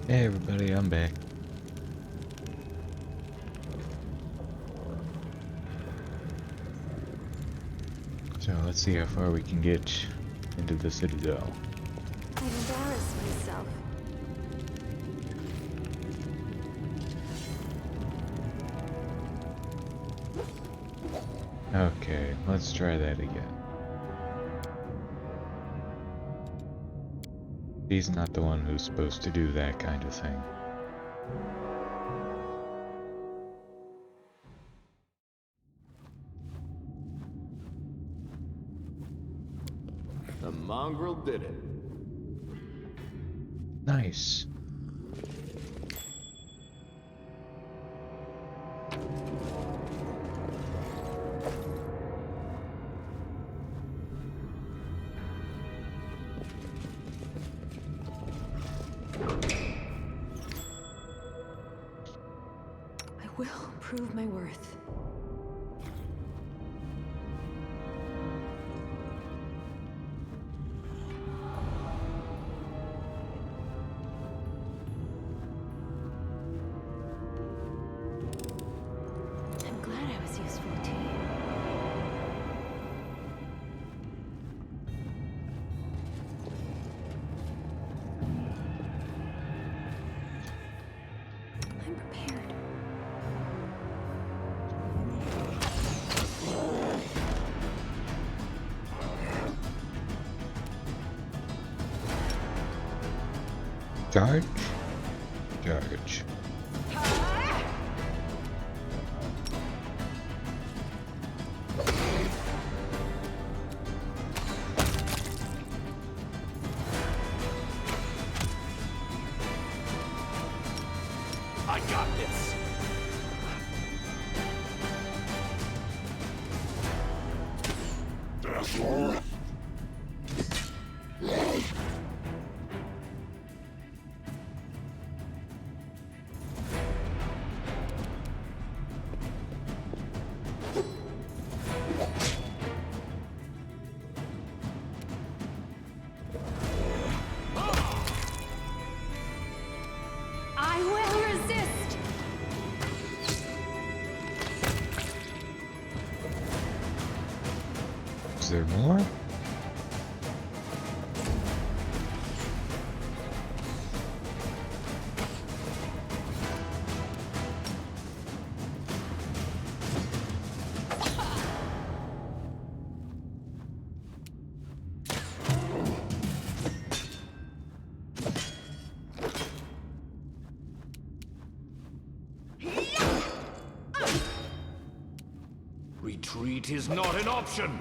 Hey everybody, I'm back. So let's see how far we can get into the citadel. I embarrass myself. Okay, let's try that again. He's not the one who's supposed to do that kind of thing. The mongrel did it. Nice. I will prove my worth. I'm glad I was useful to you. I'm prepared. Charge? Charge. I got this. I will resist! Is there more? Retreat is not an option.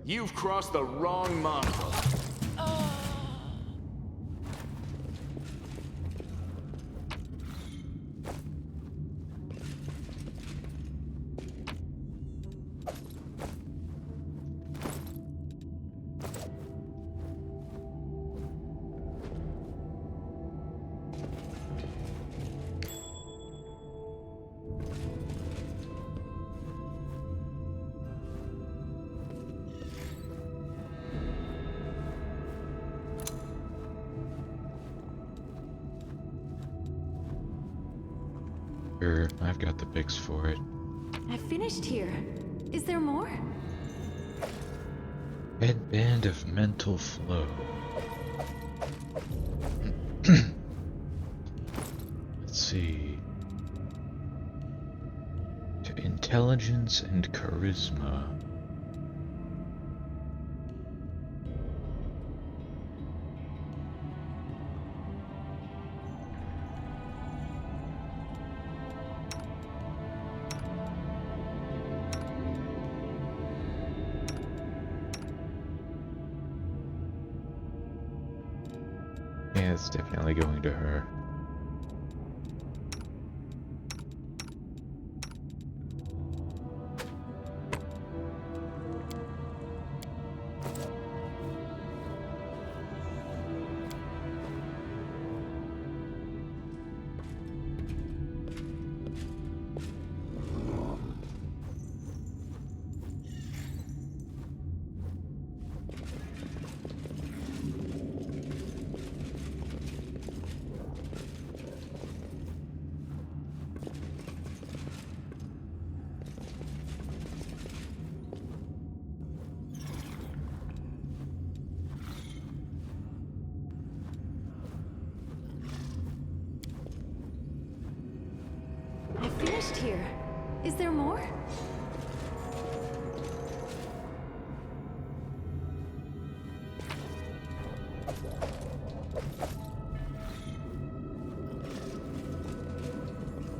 You've crossed the wrong mongrel. Sure, I've got the picks for it. I finished here. Is there more? Headband of mental flow. Let's see. To intelligence and charisma. Yeah, it's definitely going to her. here. Is there more?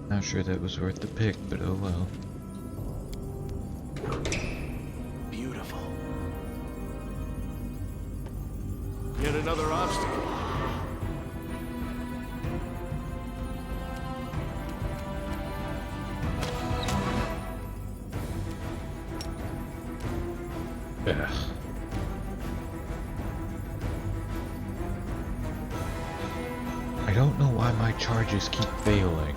Not sure that was worth the pick, but oh well. Beautiful. Yet another obstacle. Ugh. I don't know why my charges keep failing.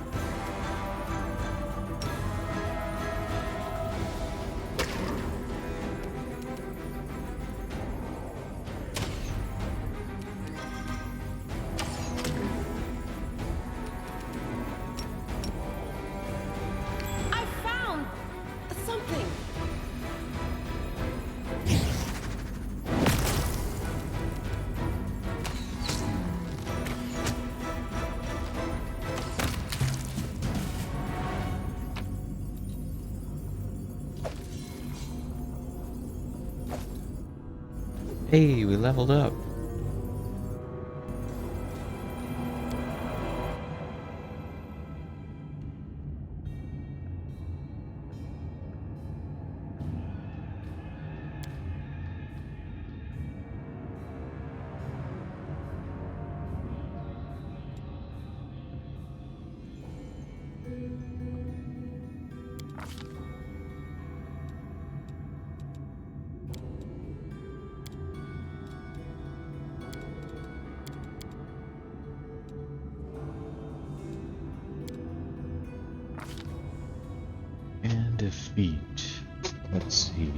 I found something. Hey, we leveled up. And defeat. Let's see.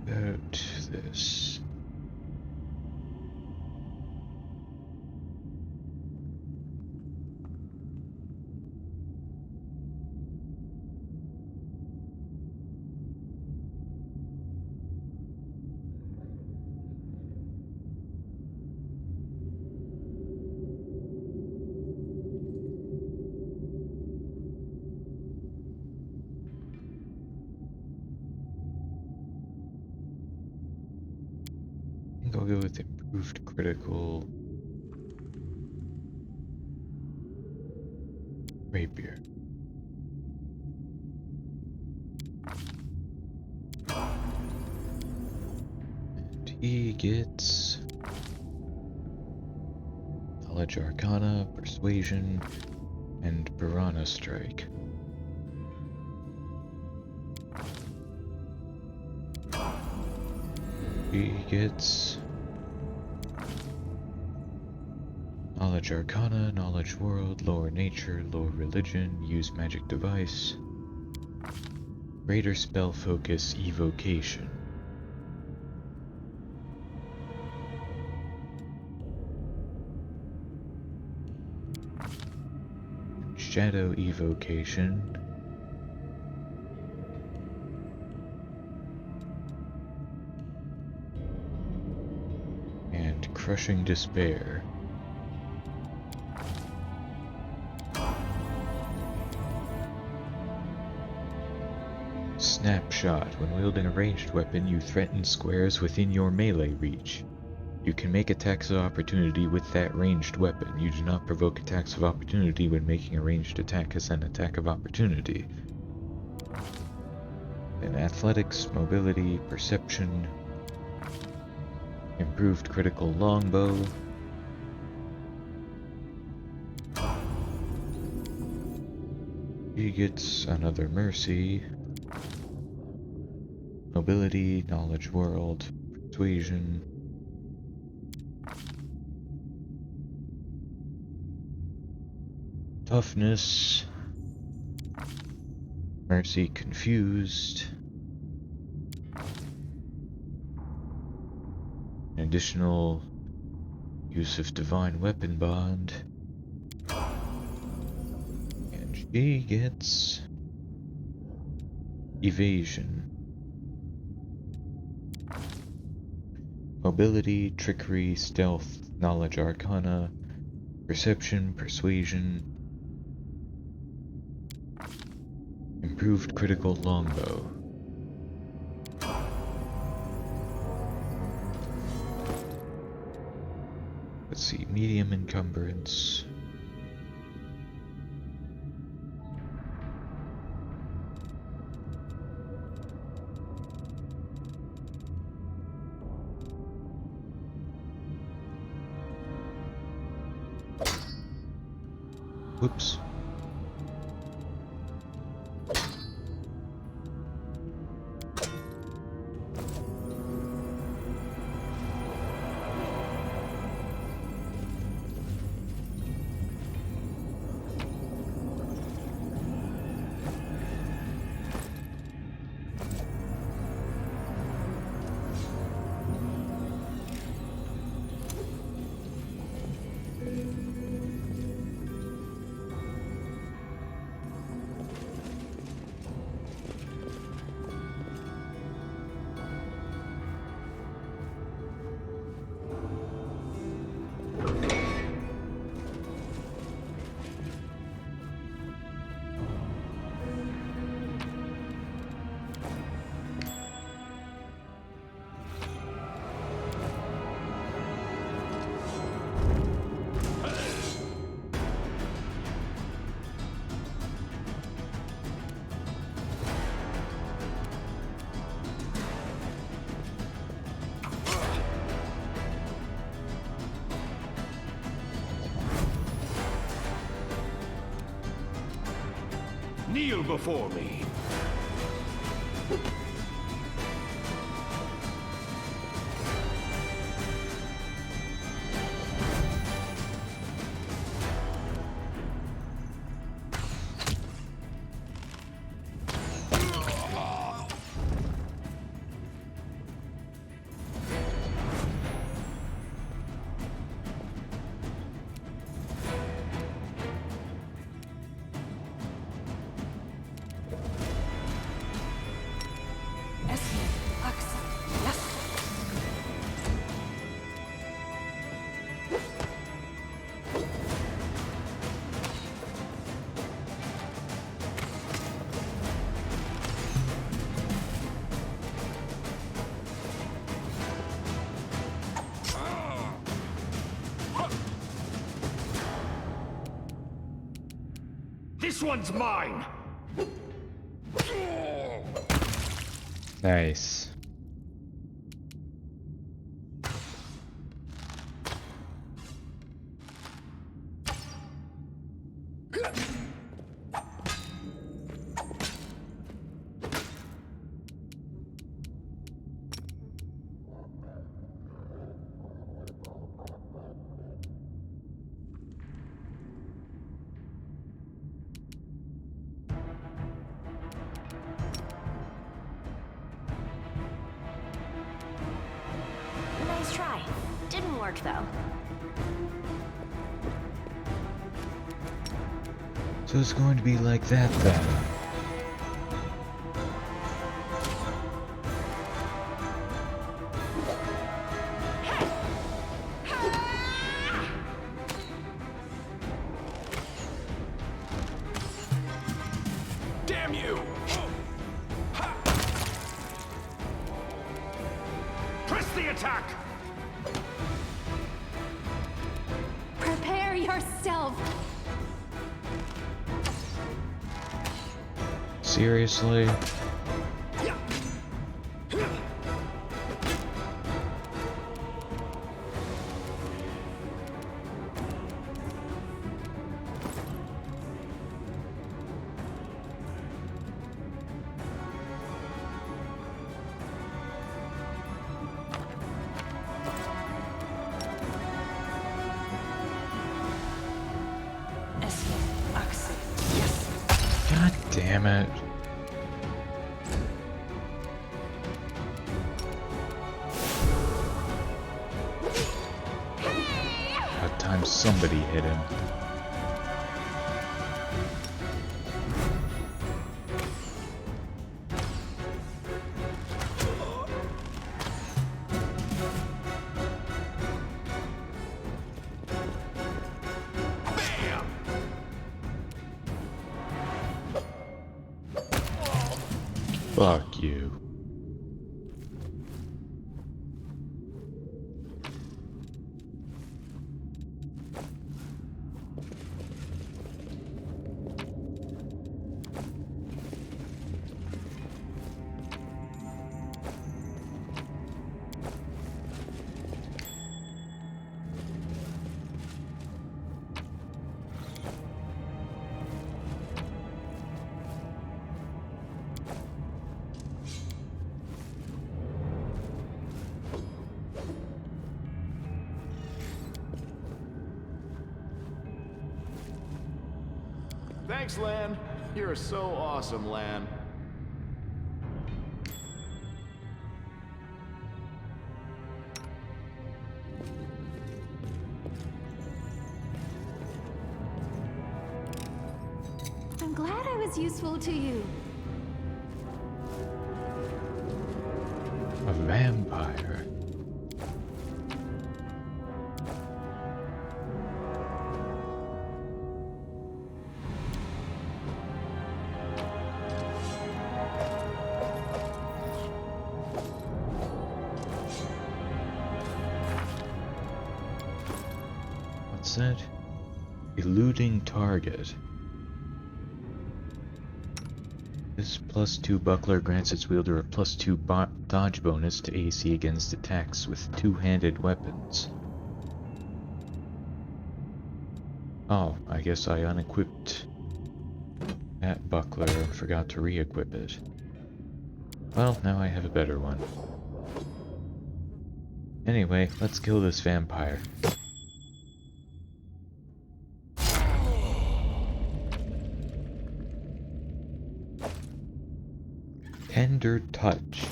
About this. think I'll go with improved critical rapier. And he gets knowledge arcana, persuasion, and piranha strike. He gets knowledge arcana, knowledge world, lower nature, lower religion, use magic device, greater spell focus, evocation. Shadow evocation. And crushing despair. Snapshot. When wielding a ranged weapon, you threaten squares within your melee reach. You can make attacks of opportunity with that ranged weapon. You do not provoke attacks of opportunity when making a ranged attack as an attack of opportunity. Then athletics, mobility, perception, improved critical longbow, he gets another mercy, mobility, knowledge world, persuasion, toughness, mercy confused, an additional use of divine weapon bond, and she gets evasion, mobility, trickery, stealth, knowledge arcana, perception, persuasion, improved critical longbow. Let's see, medium encumbrance. Whoops. Kneel before me. This one's mine! Nice. Nice try. Didn't work though. So it's going to be like that then. Damn you! Ha! Press the attack! Prepare yourself. Seriously? God damn it. About time somebody hit him. Bam! Fuck you. Thanks, Lan. You're so awesome, Lan. I'm glad I was useful to you. A vampire. What's that? Eluding target. This +2 buckler grants its wielder a +2 dodge bonus to AC against attacks with two-handed weapons. Oh, I guess I unequipped that buckler and forgot to re-equip it. Well, now I have a better one. Anyway, let's kill this vampire. Tender touch.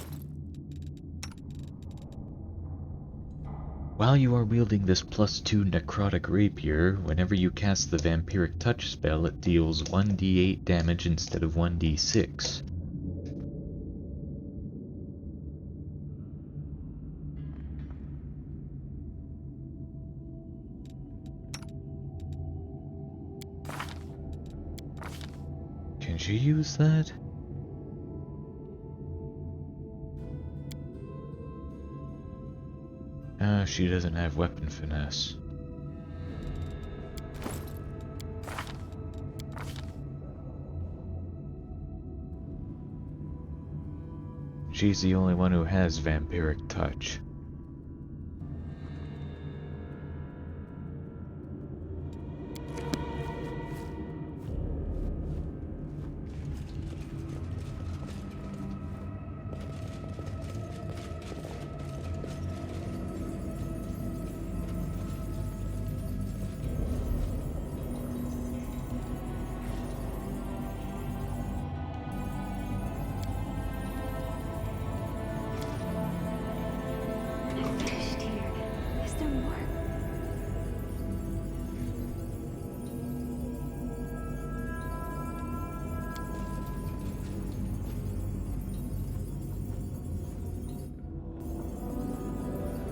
While you are wielding this +2 necrotic rapier, whenever you cast the vampiric touch spell, it deals 1d8 damage instead of 1d6. Can she use that? She doesn't have weapon finesse. She's the only one who has vampiric touch. Is there more?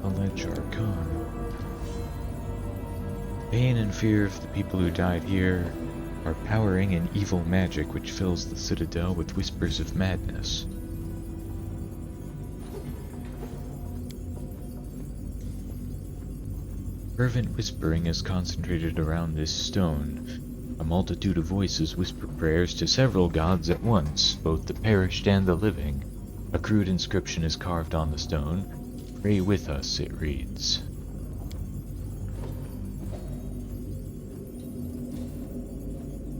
Knowledge Arcana. Pain and fear of the people who died here are powering an evil magic which fills the citadel with whispers of madness. Fervent whispering is concentrated around this stone. A multitude of voices whisper prayers to several gods at once, both the perished and the living. A crude inscription is carved on the stone. Pray with us, it reads.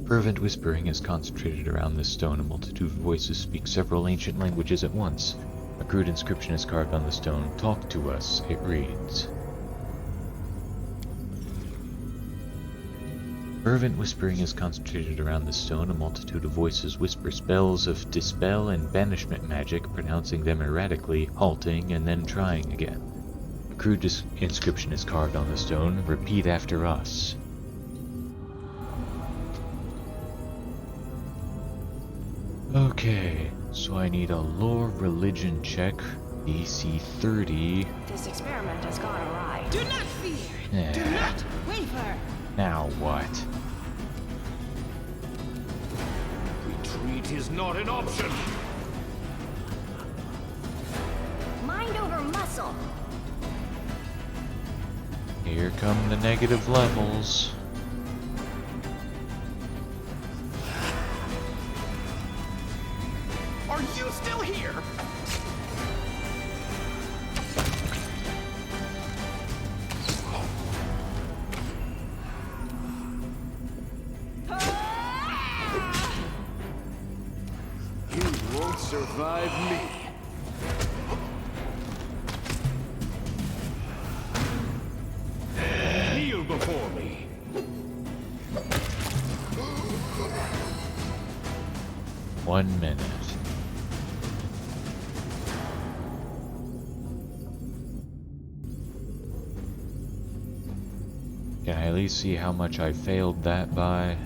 Fervent whispering is concentrated around this stone. A multitude of voices speak several ancient languages at once. A crude inscription is carved on the stone. Talk to us, it reads. Fervent whispering is concentrated around the stone. A multitude of voices whisper spells of dispel and banishment magic, pronouncing them erratically, halting, and then trying again. A crude inscription is carved on the stone. Repeat after us. Okay, so I need a lore religion check, DC 30. This experiment has gone awry. Do not fear. Do not waver. Now what? Retreat is not an option. Mind over muscle. Here come the negative levels. Are you still here? You won't survive me. Kneel before me. One minute. Can I at least see how much I failed that by?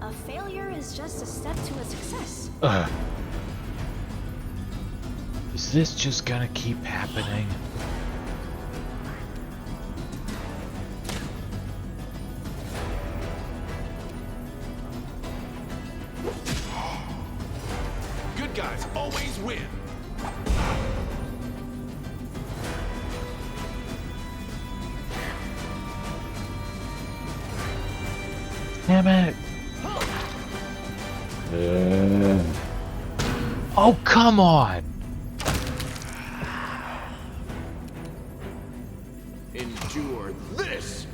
A failure is just a step to a success. Is this just gonna keep happening? Good guys always win. Damn it! Oh, come on! Endure this.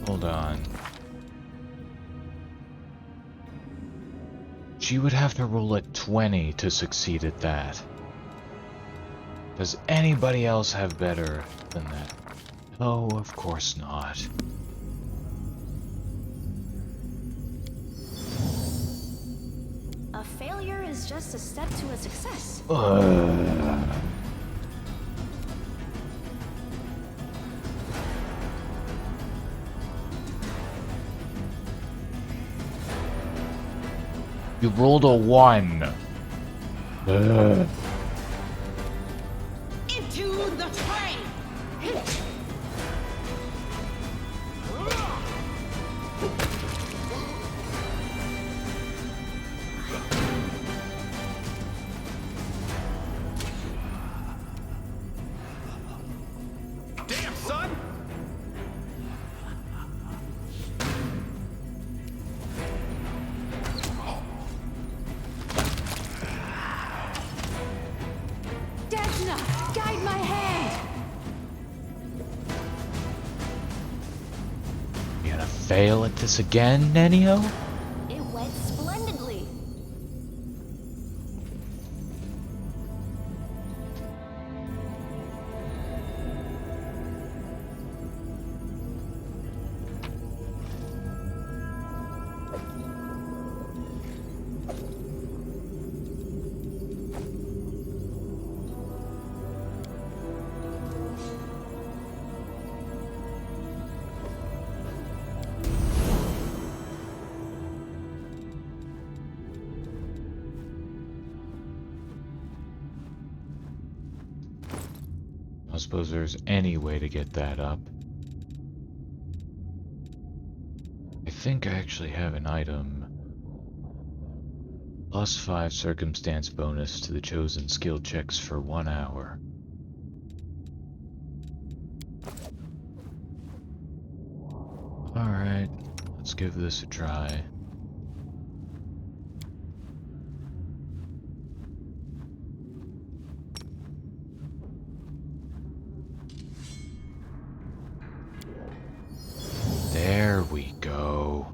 Hold on. She would have to roll a 20 to succeed at that. Does anybody else have better than that? No, of course not. A failure is just a step to a success. You rolled a 1. Ugh. Into the fray! Damn, son! Desna, guide my hand! You gonna fail at this again, Nenio? It went splendidly. I suppose there's any way to get that up. I think I actually have an item. +5 circumstance bonus to the chosen skill checks for 1 hour. Alright, let's give this a try. There we go.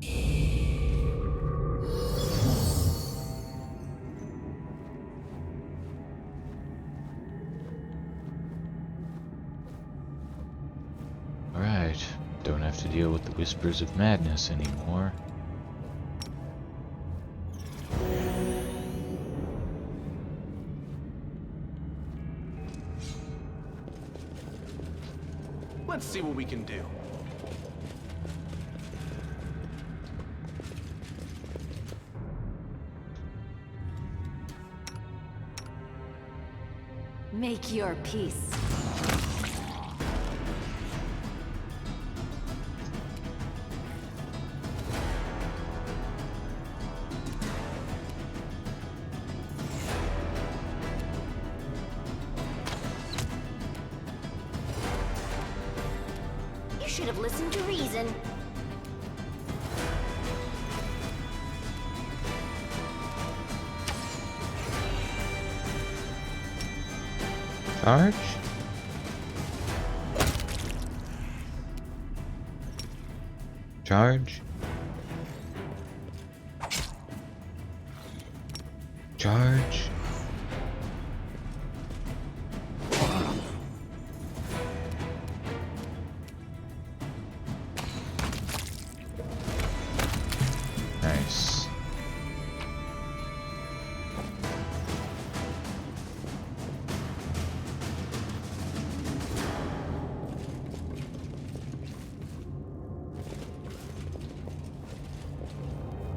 Alright, don't have to deal with the whispers of madness anymore. Let's see what we can do. Make your peace. You should have listened to reason. Charge? Charge? Charge? Nice.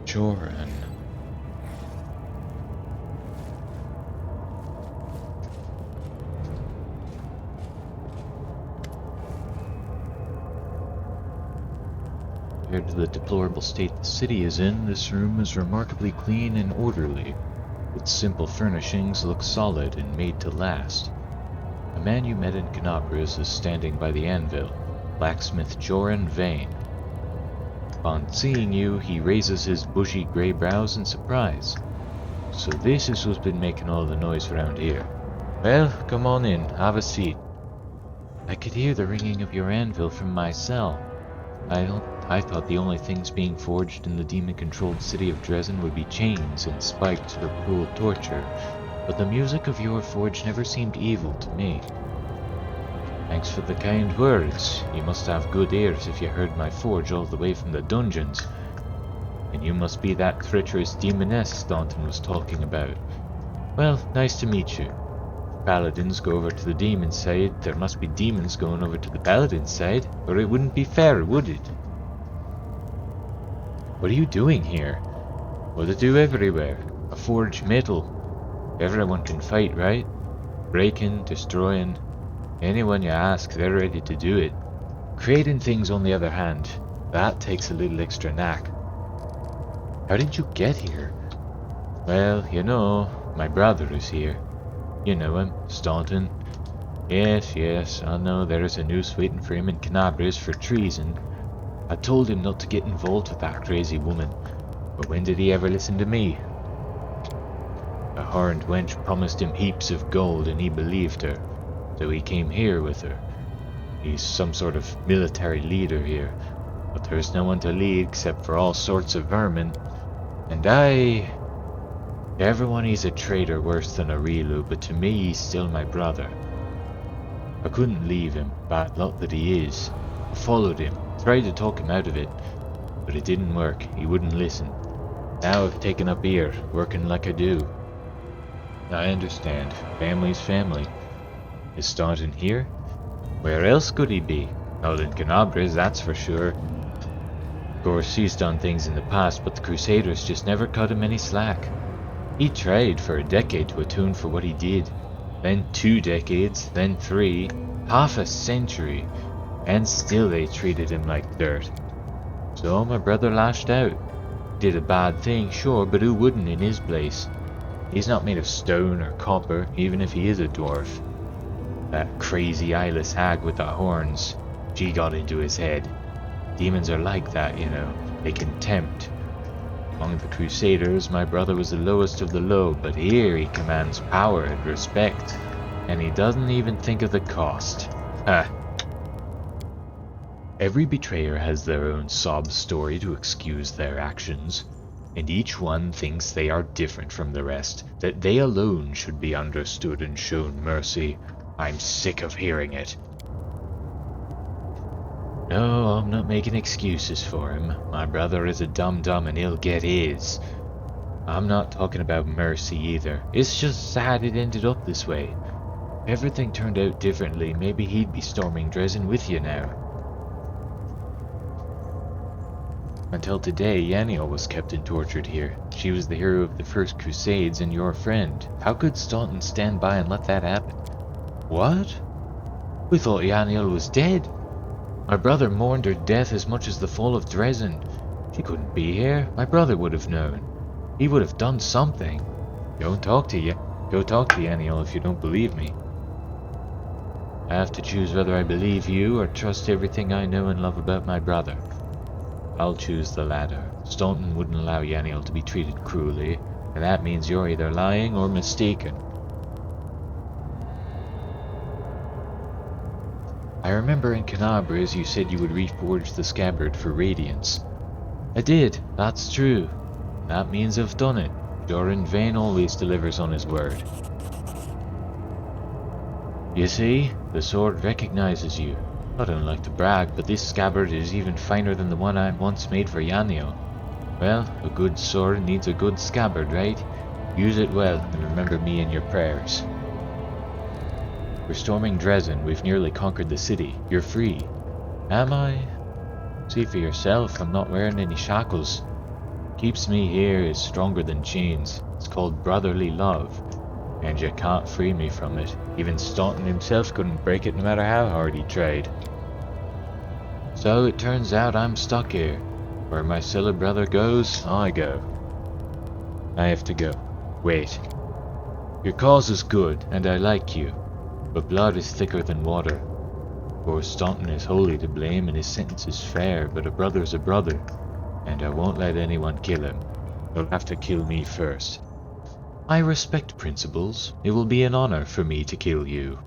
Joran. Compared to the deplorable state the city is in, this room is remarkably clean and orderly. Its simple furnishings look solid and made to last. A man you met in Canopus is standing by the anvil, blacksmith Staunton Vhane. Upon seeing you, he raises his bushy gray brows in surprise. So this is who's been making all the noise around here. Well, come on in, have a seat. I could hear the ringing of your anvil from my cell. I thought the only things being forged in the demon-controlled city of Drezen would be chains and spikes for cruel torture, but the music of your forge never seemed evil to me. Thanks for the kind words. You must have good ears if you heard my forge all the way from the dungeons. And you must be that treacherous demoness Staunton was talking about. Well, nice to meet you. If paladins go over to the demon side, there must be demons going over to the paladin side, or it wouldn't be fair, would it? What are you doing here? What they do everywhere. A forge metal. Everyone can fight, right? Breaking, destroying. Anyone you ask, they're ready to do it. Creating things, on the other hand, that takes a little extra knack. How did you get here? Well, you know, my brother is here. You know him, Staunton. Yes, I know there is a noose waiting for him in Canabras for treason. I told him not to get involved with that crazy woman, but when did he ever listen to me? A horned wench promised him heaps of gold and he believed her, so he came here with her. He's some sort of military leader here, but there's no one to lead except for all sorts of vermin. And to everyone he's a traitor worse than a Relu, but to me he's still my brother. I couldn't leave him, bad luck that he is. I followed him, tried to talk him out of it, but it didn't work, he wouldn't listen. Now I've taken up here, working like I do. I understand, family's family. Is Staunton here? Where else could he be? Not in Canabras, that's for sure. Of course, he's done things in the past, but the Crusaders just never cut him any slack. He tried for a decade to atone for what he did. Then 2 decades, then 3, half a century, and still they treated him like dirt. So my brother lashed out. Did a bad thing, sure, but who wouldn't in his place? He's not made of stone or copper, even if he is a dwarf. That crazy eyeless hag with the horns, she got into his head. Demons are like that, you know, they can tempt. Among the Crusaders, my brother was the lowest of the low, but here he commands power and respect, and he doesn't even think of the cost. Every betrayer has their own sob story to excuse their actions, and each one thinks they are different from the rest, that they alone should be understood and shown mercy. I'm sick of hearing it. No, I'm not making excuses for him. My brother is a dum-dum and he'll get his. I'm not talking about mercy either. It's just sad it ended up this way. If everything turned out differently, maybe he'd be storming Drezen with you now. Until today, Yaniel was kept and tortured here. She was the hero of the first Crusades and your friend. How could Staunton stand by and let that happen? What? We thought Yaniel was dead. My brother mourned her death as much as the fall of Drezen. She couldn't be here. My brother would have known. He would have done something. Go talk to Yaniel if you don't believe me. I have to choose whether I believe you or trust everything I know and love about my brother. I'll choose the latter. Staunton wouldn't allow Yaniel to be treated cruelly, and that means you're either lying or mistaken. I remember in Canabras you said you would reforge the scabbard for Radiance. I did, that's true. That means I've done it. Staunton Vhane always delivers on his word. You see, the sword recognizes you. I don't like to brag, but this scabbard is even finer than the one I once made for Yaniel. Well, a good sword needs a good scabbard, right? Use it well, and remember me in your prayers. We're storming Drezen. We've nearly conquered the city. You're free. Am I? See for yourself, I'm not wearing any shackles. What keeps me here is stronger than chains. It's called brotherly love, and you can't free me from it. Even Staunton himself couldn't break it no matter how hard he tried. So it turns out I'm stuck here. Where my silly brother goes, I go. I have to go. Wait. Your cause is good, and I like you. But blood is thicker than water. Poor Staunton is wholly to blame and his sentence is fair, but a brother's a brother, and I won't let anyone kill him. You'll have to kill me first. I respect principles. It will be an honor for me to kill you.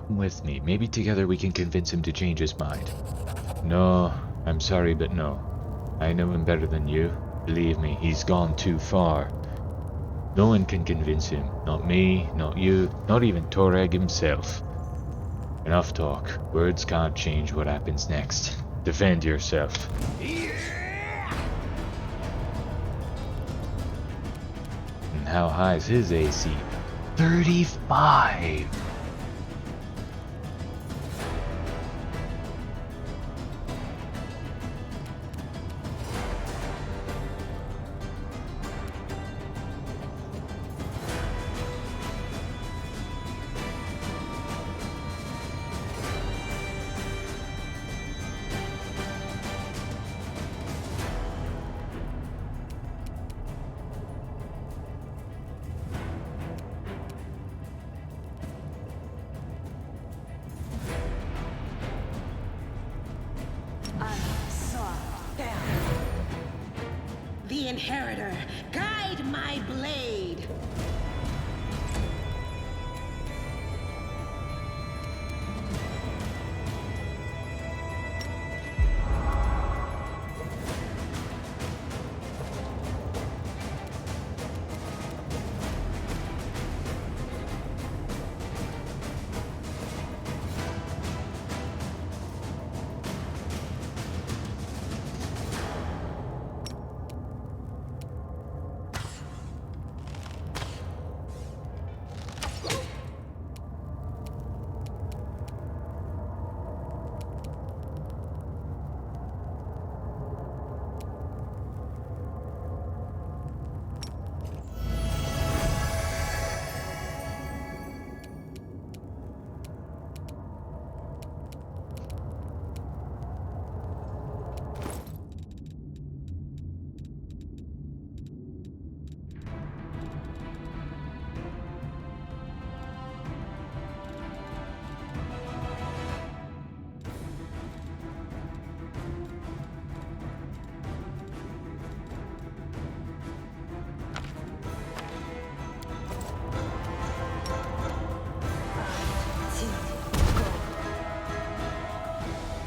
Come with me. Maybe together we can convince him to change his mind. No, I'm sorry, but no. I know him better than you. Believe me, he's gone too far. No one can convince him. Not me, not you, not even Toreg himself. Enough talk. Words can't change what happens next. Defend yourself. And how high is his AC? 35. The inheritor, guide my blade.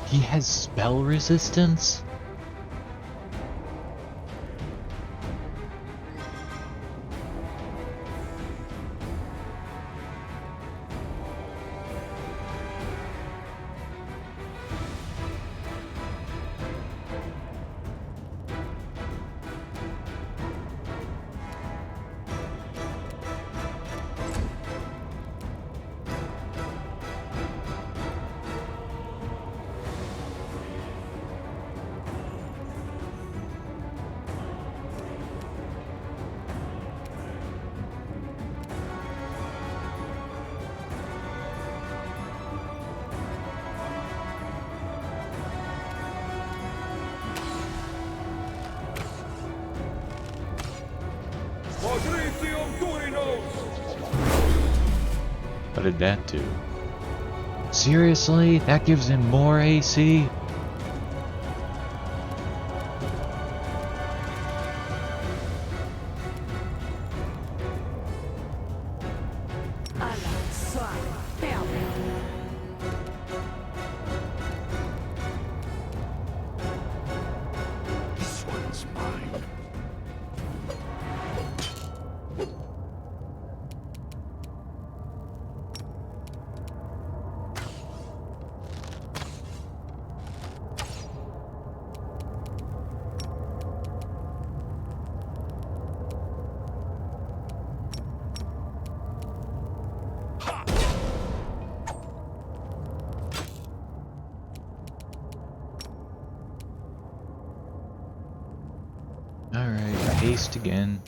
He has spell resistance? What did that do? Seriously? That gives him more AC? This one's mine. Alright, haste again.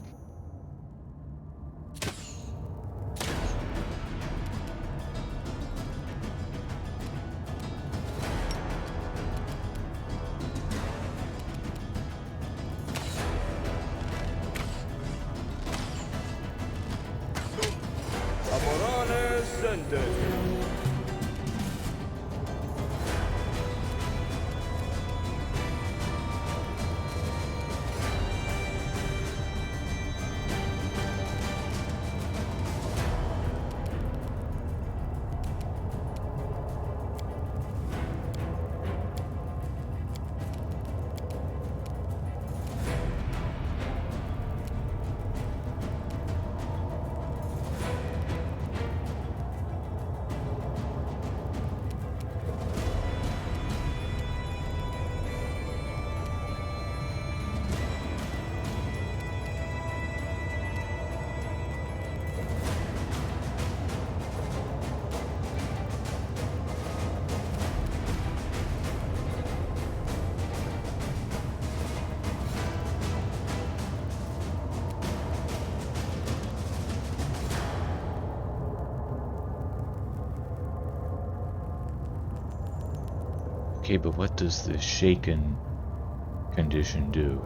Okay, but what does the shaken condition do?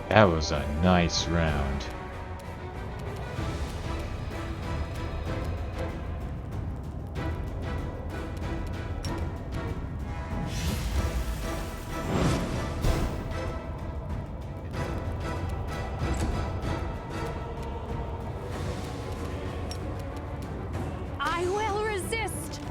That was a nice round. I will resist.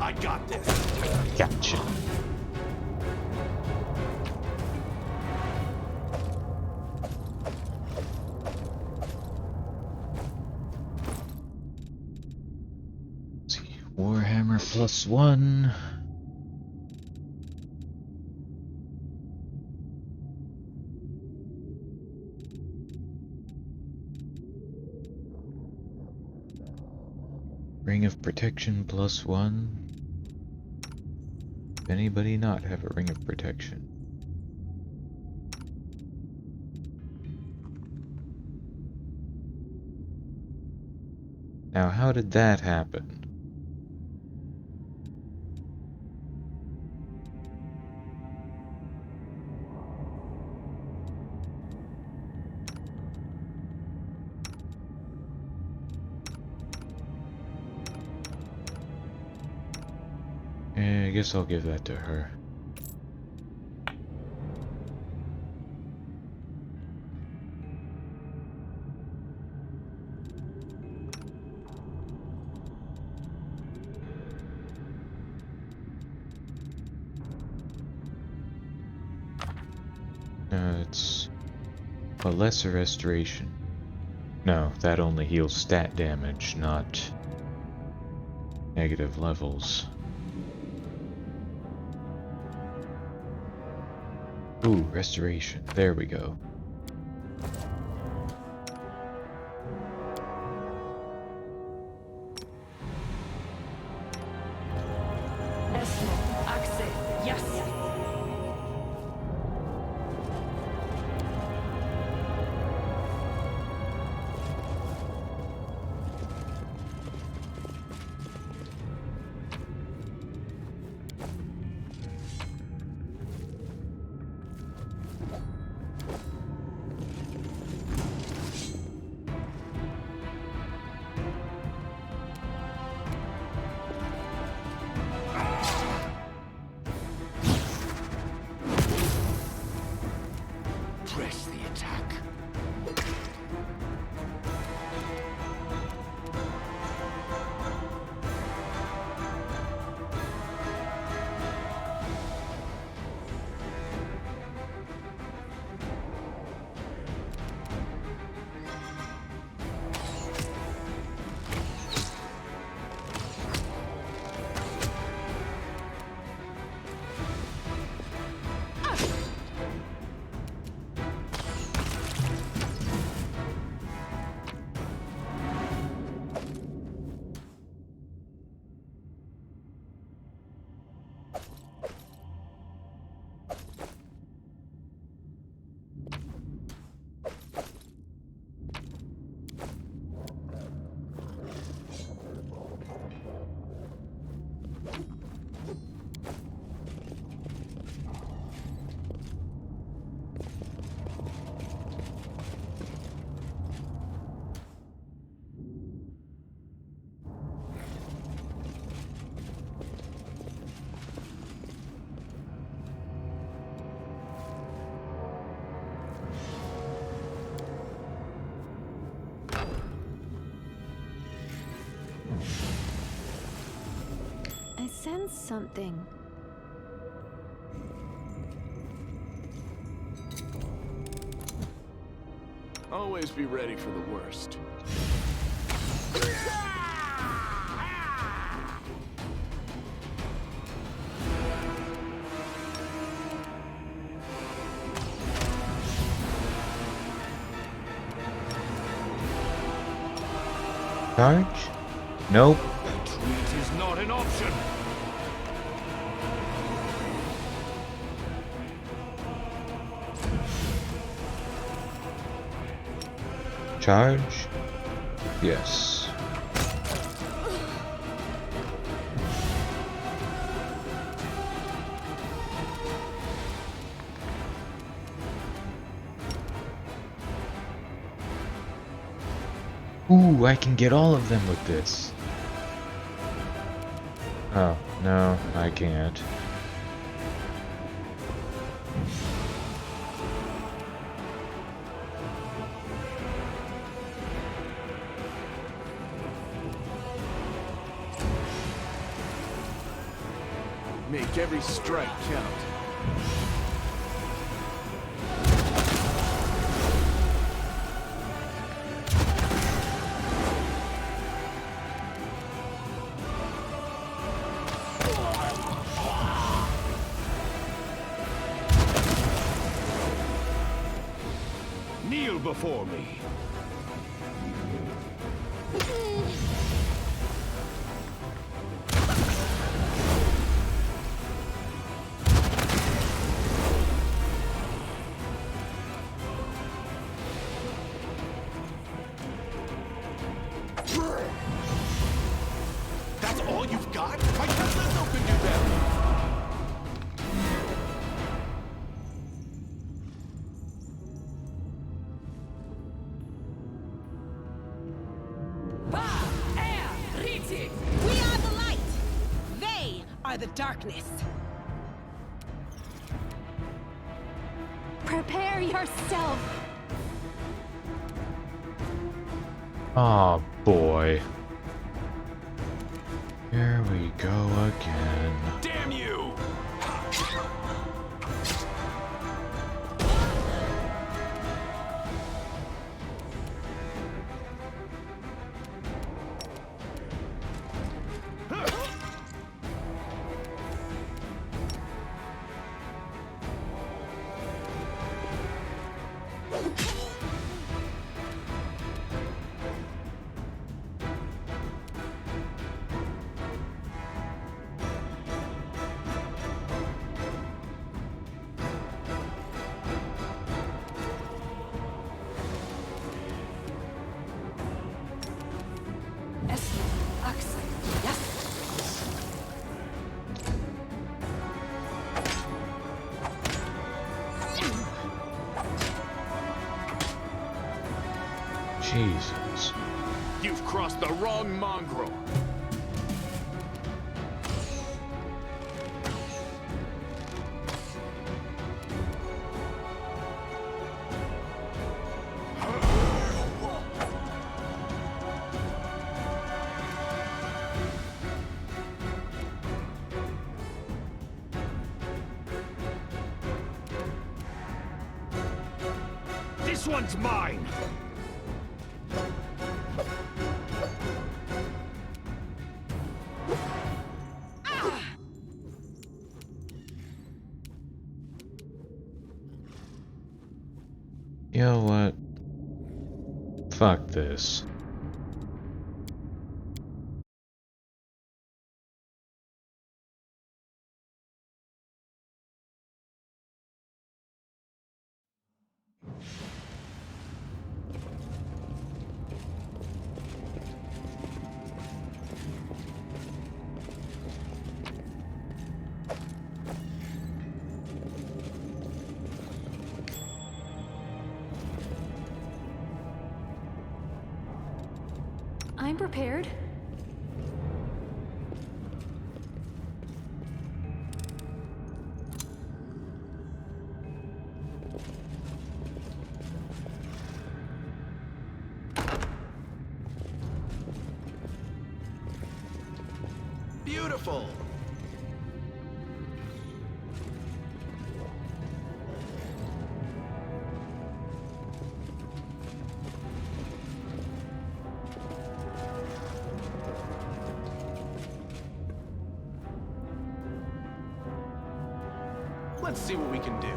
I got this. Gotcha. Let's see. Warhammer +1. Ring of Protection +1. Does anybody not have a Ring of Protection? Now, how did that happen? I guess I'll give that to her. It's a lesser restoration. No, that only heals stat damage, not negative levels. Ooh, restoration. There we go. Press the attack. sense something. Always be ready for the worst. Charge? Nope. Retreat is not an option. Charge? Yes. Ooh, I can get all of them with this. Oh, no, I can't. Make every strike count. Kneel before me. That's all you've got? My Tesla could do better. We are the light. They are the darkness. Prepare yourself. Oh boy. Here we go again. Damn you! Jesus. You've crossed the wrong mongrel. This one's mine! You know what? Fuck this. I'm prepared. Beautiful! Let's see what we can do.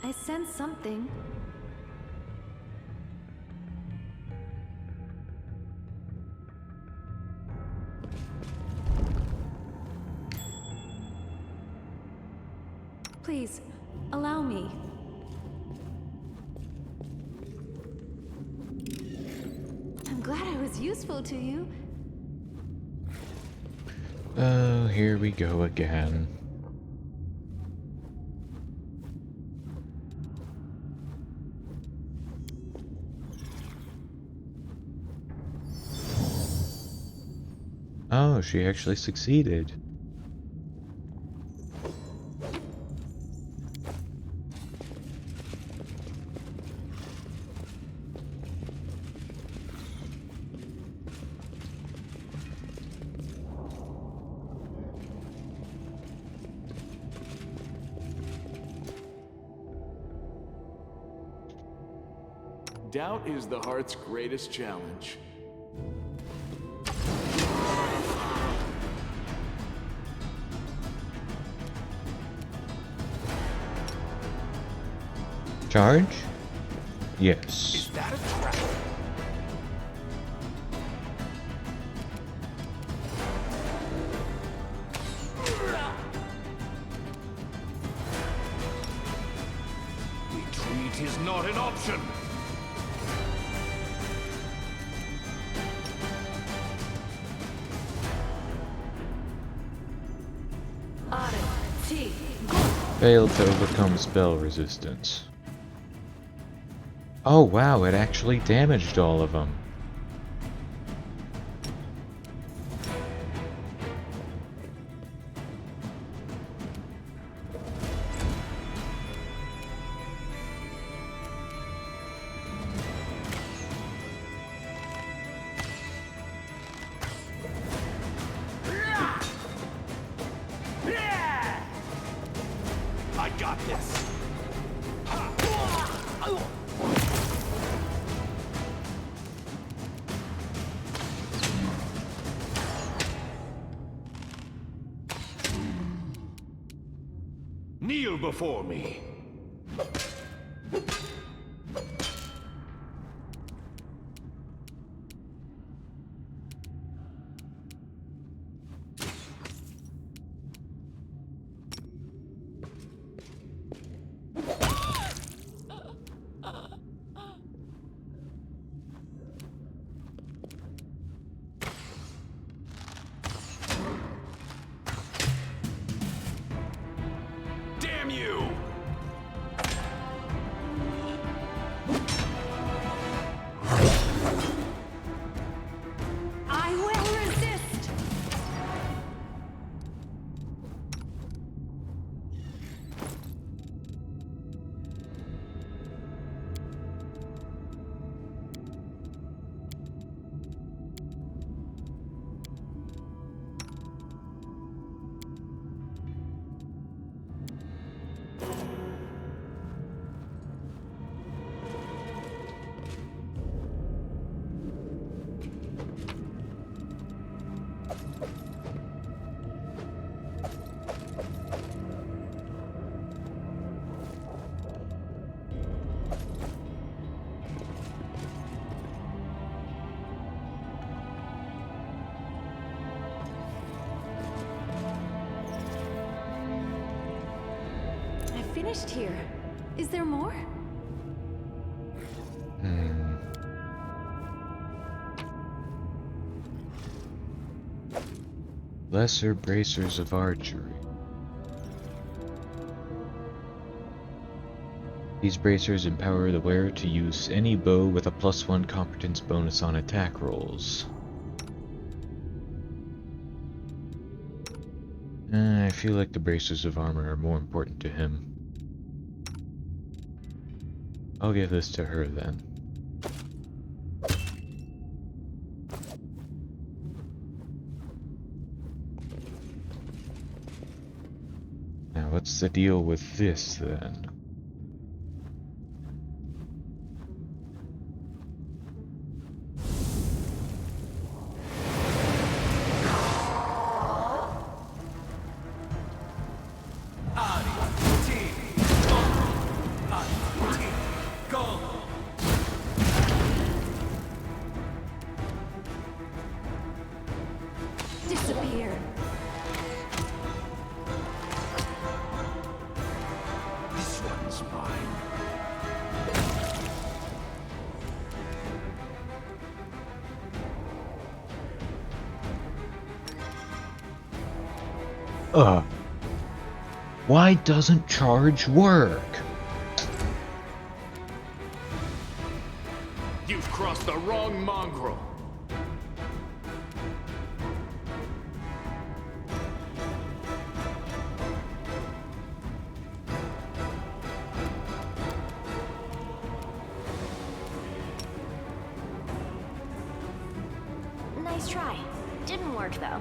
I sense something. Please, allow me. I'm glad I was useful to you. Oh, here we go again. Oh, she actually succeeded. Doubt is the heart's greatest challenge. Charge? Yes. Is that a trap? Retreat is not an option. Failed to overcome spell resistance. Oh wow, it actually damaged all of them. I got this. Kneel before me. Damn you! I will resist! I finished here. Is there more? Lesser bracers of archery. These bracers empower the wearer to use any bow with a +1 competence bonus on attack rolls. I feel like the bracers of armor are more important to him. I'll give this to her then. What's the deal with this, then? Disappear. This one's mine. Why doesn't charge work? You've crossed the wrong mongrel. Nice try. Didn't work, though.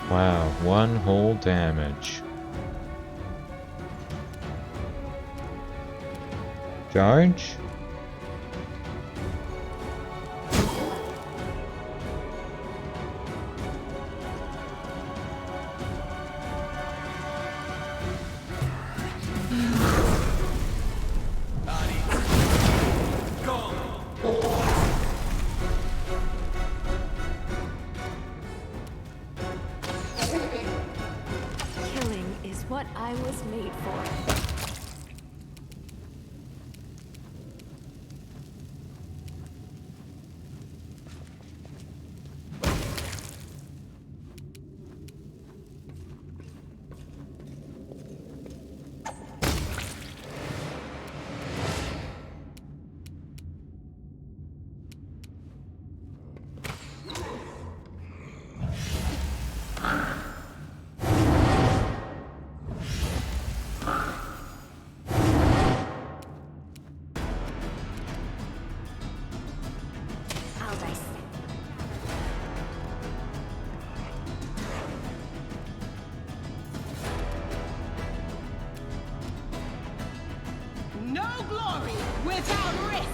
Wow, one whole damage. Charge? Killing is what I was made for. I'll dice. No glory without risk.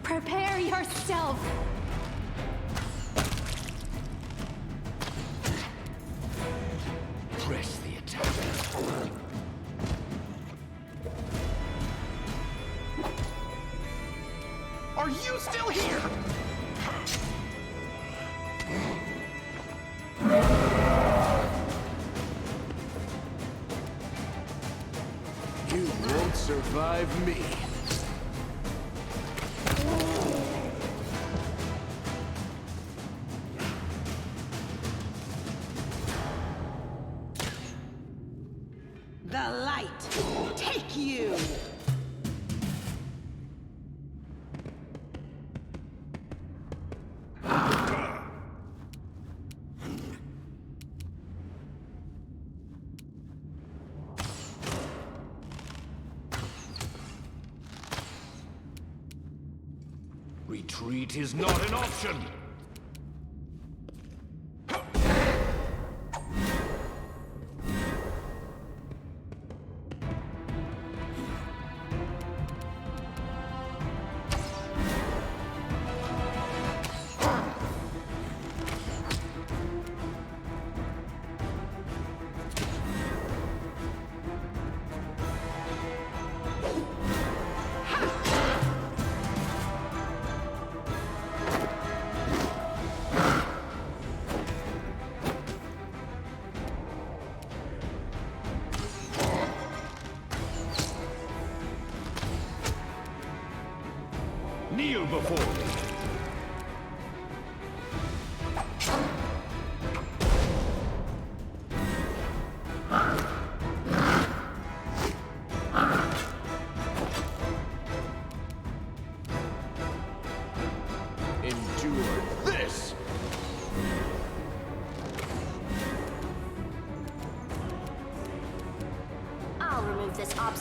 Prepare yourself. Press the attack. Are you still here? You won't survive me. The light. Take you. Retreat is not an option. Kneel before me.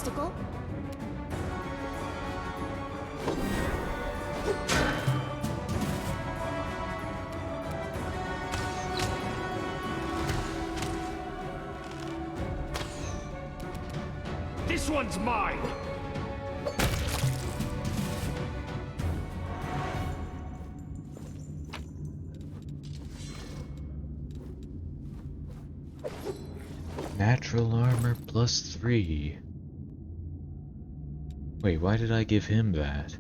obstacle. This one's mine! Natural armor +3. Wait, why did I give him that?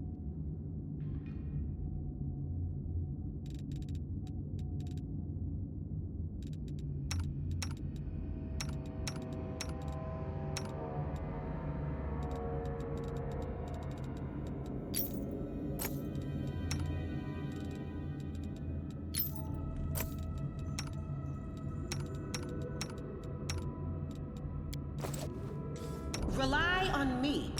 Rely on me.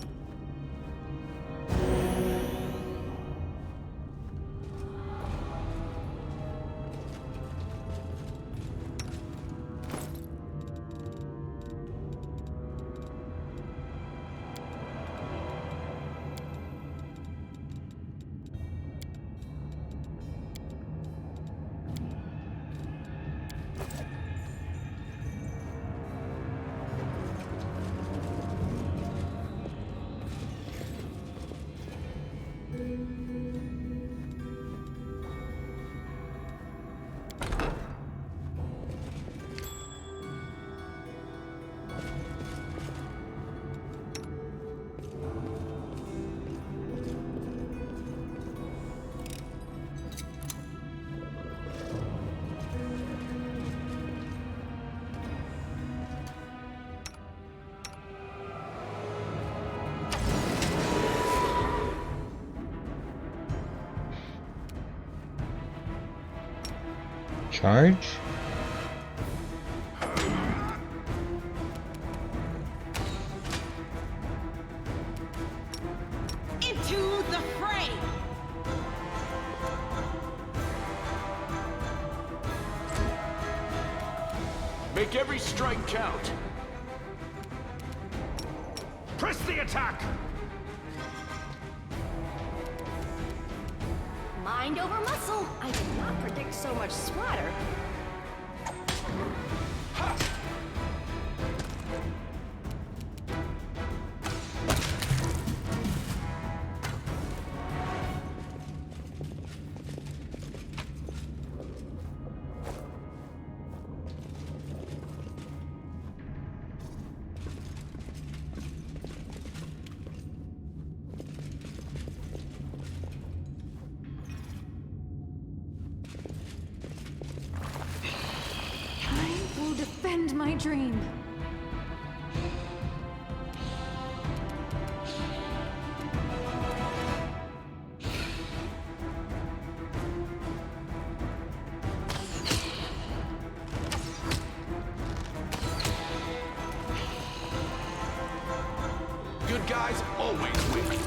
Charge? Into the fray! Make every strike count. Press the attack! Mind over muscle. I did not predict so much splatter. I will defend my dream. Good guys always win.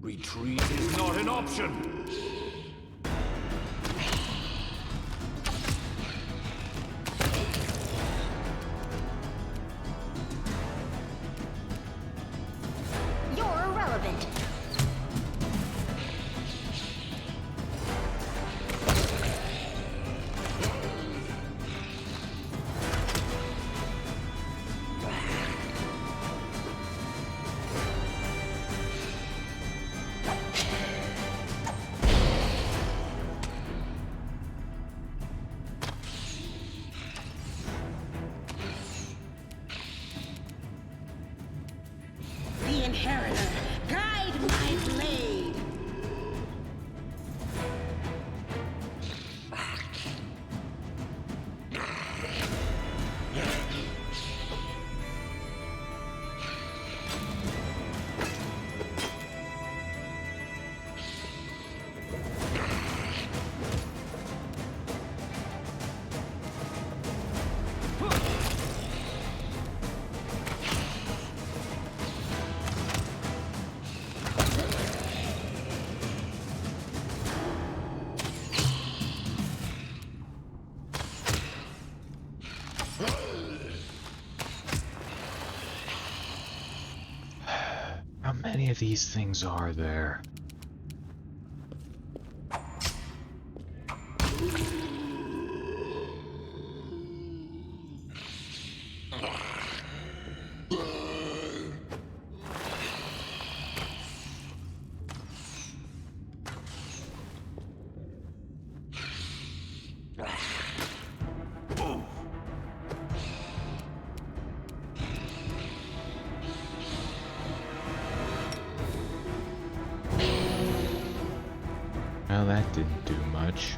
Retreat is not an option! You're irrelevant. The Inheritor, guide my blade! How many of these things are there? Well, that didn't do much.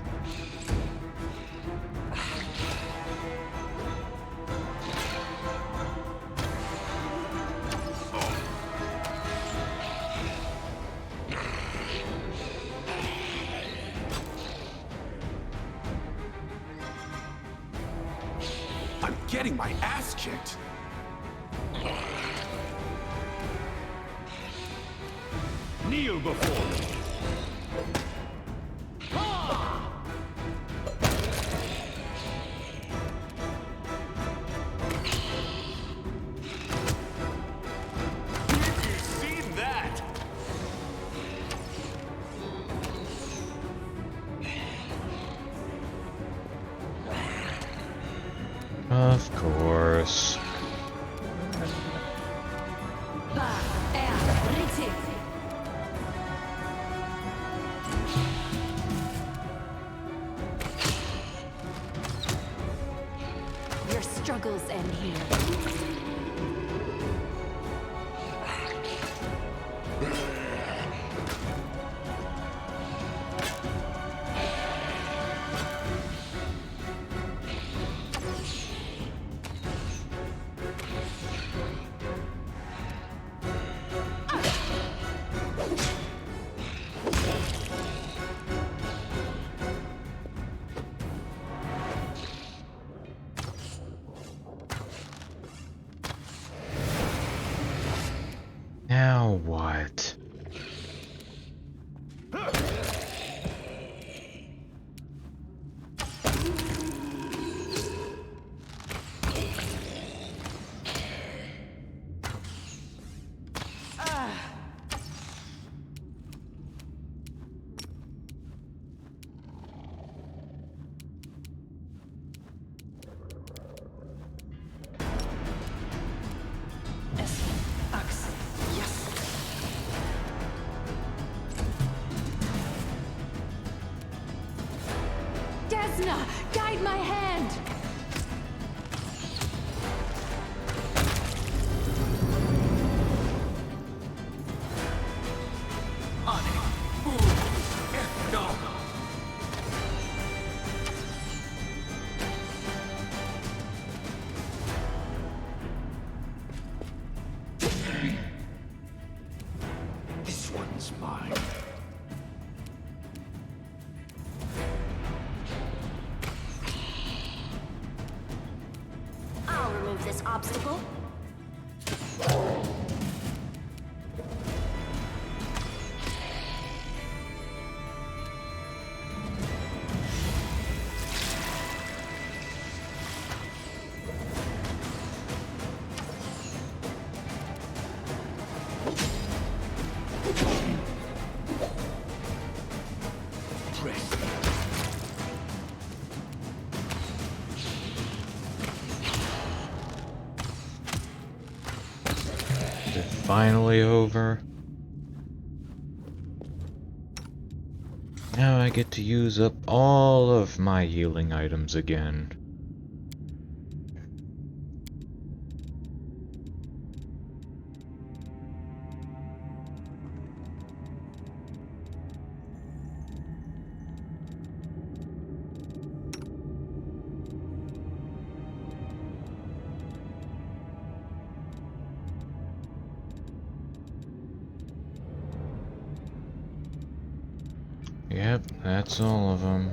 I'm getting my ass kicked. Kneel before me! You seen that? Of course. Your struggles end here. Now what? Desna, guide my hand! this obstacle. Finally over. Now I get to use up all of my healing items again. Yep, that's all of them.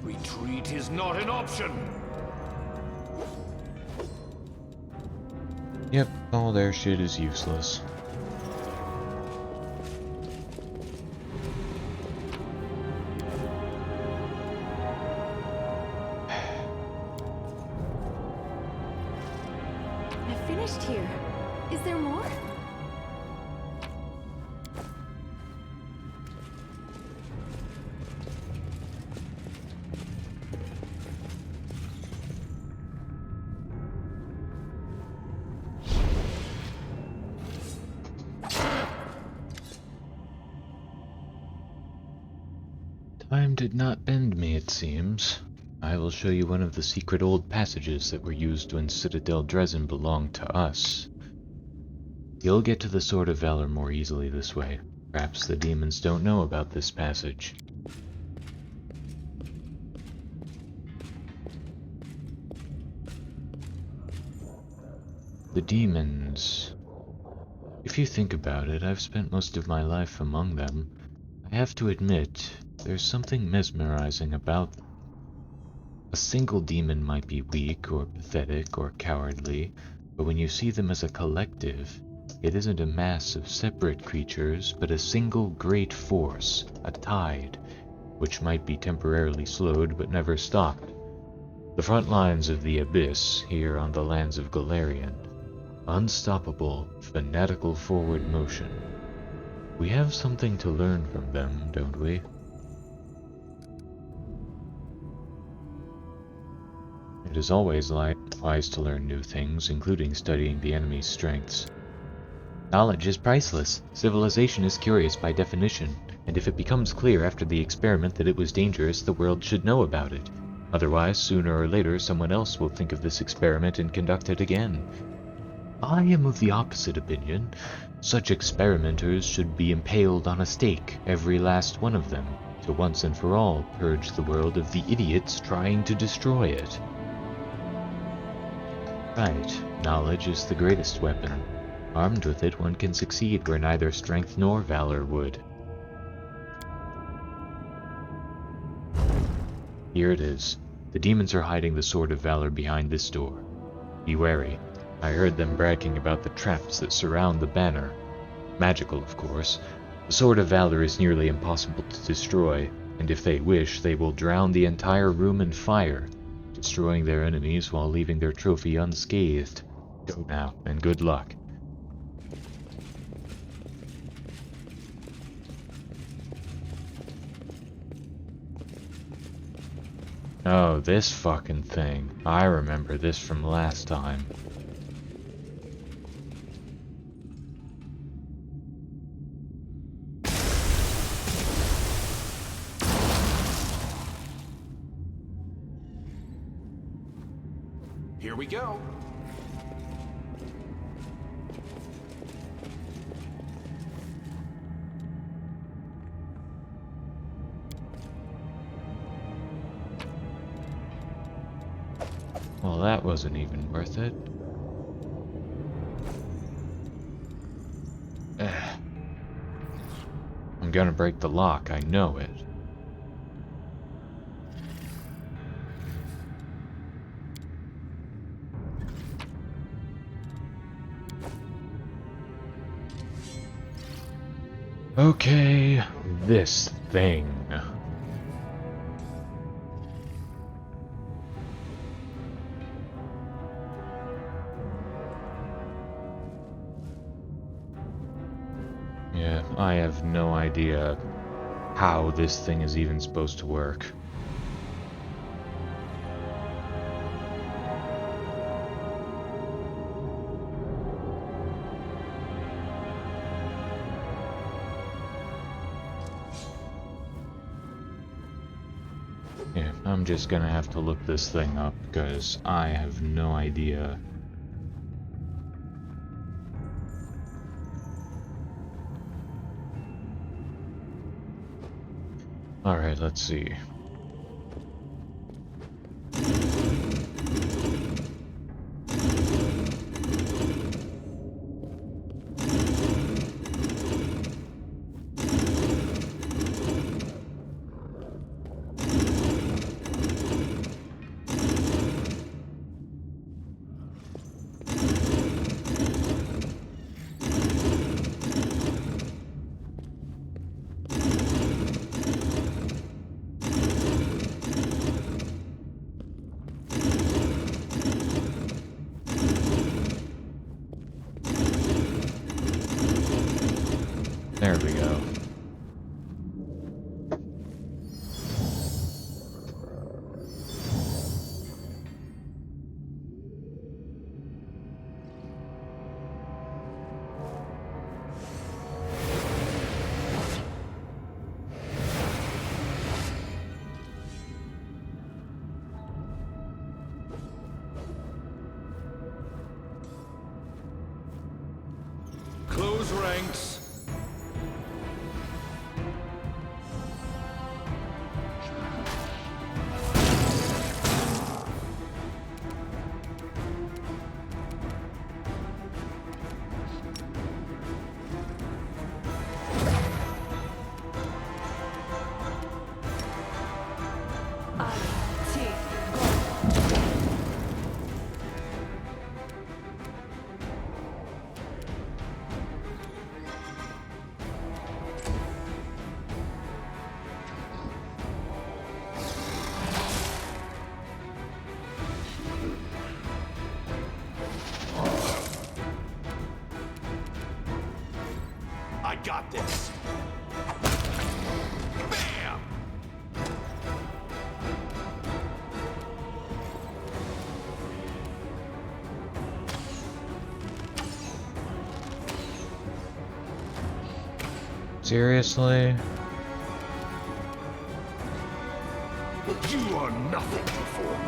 Retreat is not an option. Yep, all their shit is useless. I finished here. Is there more? Time did not bend me, it seems. I will show you one of the secret old passages that were used when Citadel Drezen belonged to us. You'll get to the Sword of Valor more easily this way. Perhaps the demons don't know about this passage. The demons. If you think about it, I've spent most of my life among them. I have to admit, there's something mesmerizing about them. A single demon might be weak or pathetic or cowardly, but when you see them as a collective, it isn't a mass of separate creatures, but a single great force, a tide, which might be temporarily slowed but never stopped. The front lines of the Abyss, here on the lands of Galarian. Unstoppable, fanatical forward motion. We have something to learn from them, don't we? It is always wise to learn new things, including studying the enemy's strengths. Knowledge is priceless. Civilization is curious by definition, and if it becomes clear after the experiment that it was dangerous, the world should know about it. Otherwise, sooner or later, someone else will think of this experiment and conduct it again. I am of the opposite opinion. Such experimenters should be impaled on a stake, every last one of them, to once and for all purge the world of the idiots trying to destroy it. Right, knowledge is the greatest weapon. Armed with it, one can succeed where neither strength nor valor would. Here it is. The demons are hiding the Sword of Valor behind this door. Be wary. I heard them bragging about the traps that surround the banner. Magical, of course. The Sword of Valor is nearly impossible to destroy, and if they wish, they will drown the entire room in fire, destroying their enemies while leaving their trophy unscathed. Go now, and good luck. Oh, this fucking thing. I remember this from last time. Here we go. Well, that wasn't even worth it. I'm gonna break the lock, I know it. Okay, this thing. Yeah, I have no idea how this thing is even supposed to work. Yeah, I'm just gonna have to look this thing up because I have no idea. Alright, let's see. There we go. Close ranks. I got this. Bam! Seriously? You are nothing before me.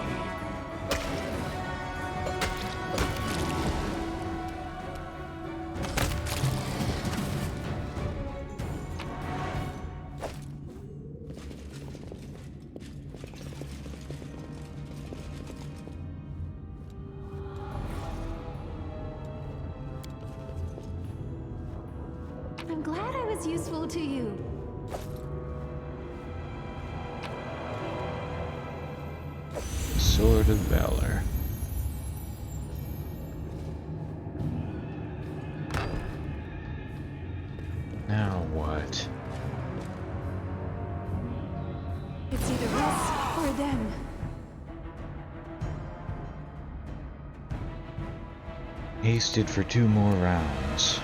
I'm glad I was useful to you. Sword of Valor. Now what? It's either us or them. Hasted for 2 more rounds.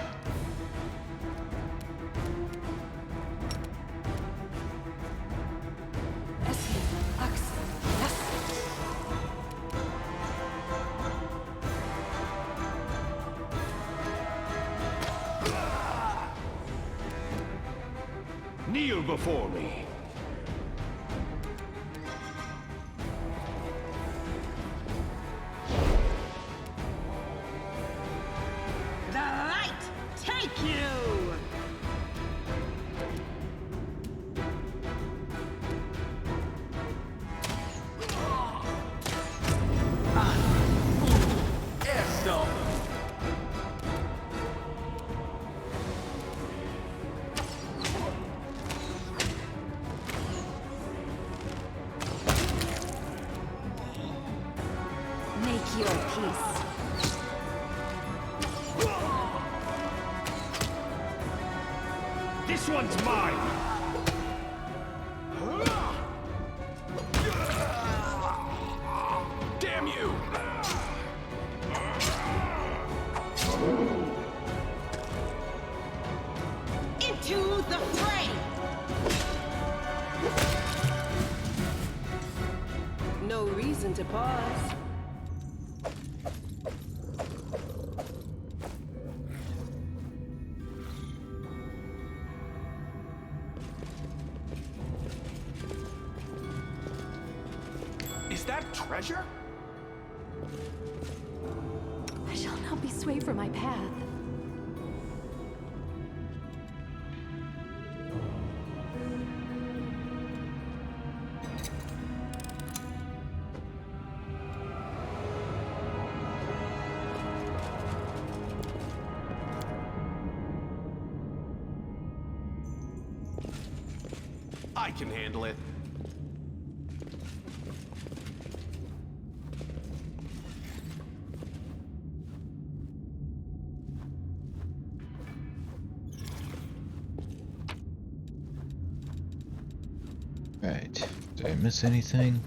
Kneel before me. The light take you! peace. This one's mine! Damn you! Into the fray! No reason to pause. Is that treasure? I shall not be swayed from my path. I can handle it. Right. Did I miss anything?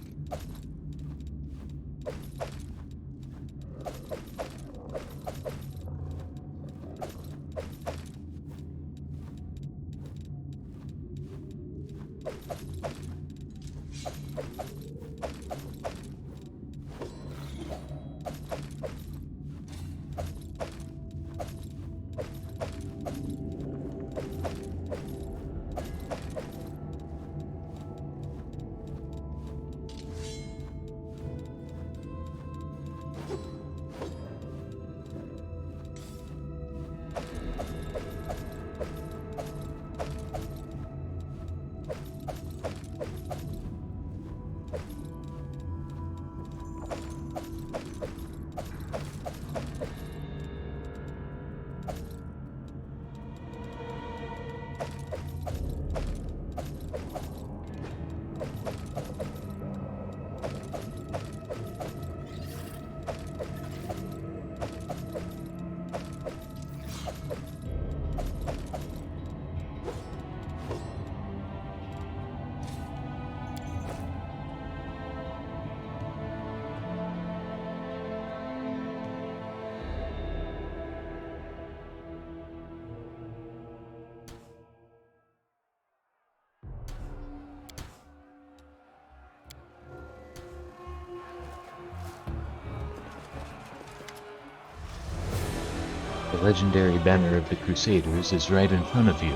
The legendary banner of the Crusaders is right in front of you.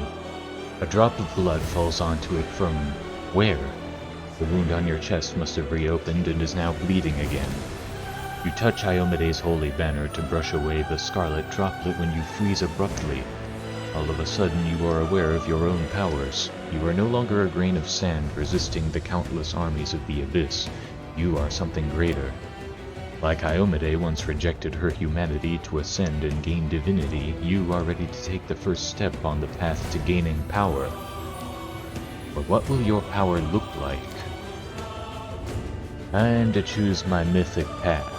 A drop of blood falls onto it from where? The wound on your chest must have reopened and is now bleeding again. You touch Iomede's holy banner to brush away the scarlet droplet when you freeze abruptly. All of a sudden you are aware of your own powers. You are no longer a grain of sand resisting the countless armies of the Abyss. You are something greater. Like Iomede once rejected her humanity to ascend and gain divinity, you are ready to take the first step on the path to gaining power. But what will your power look like? Time to choose my mythic path.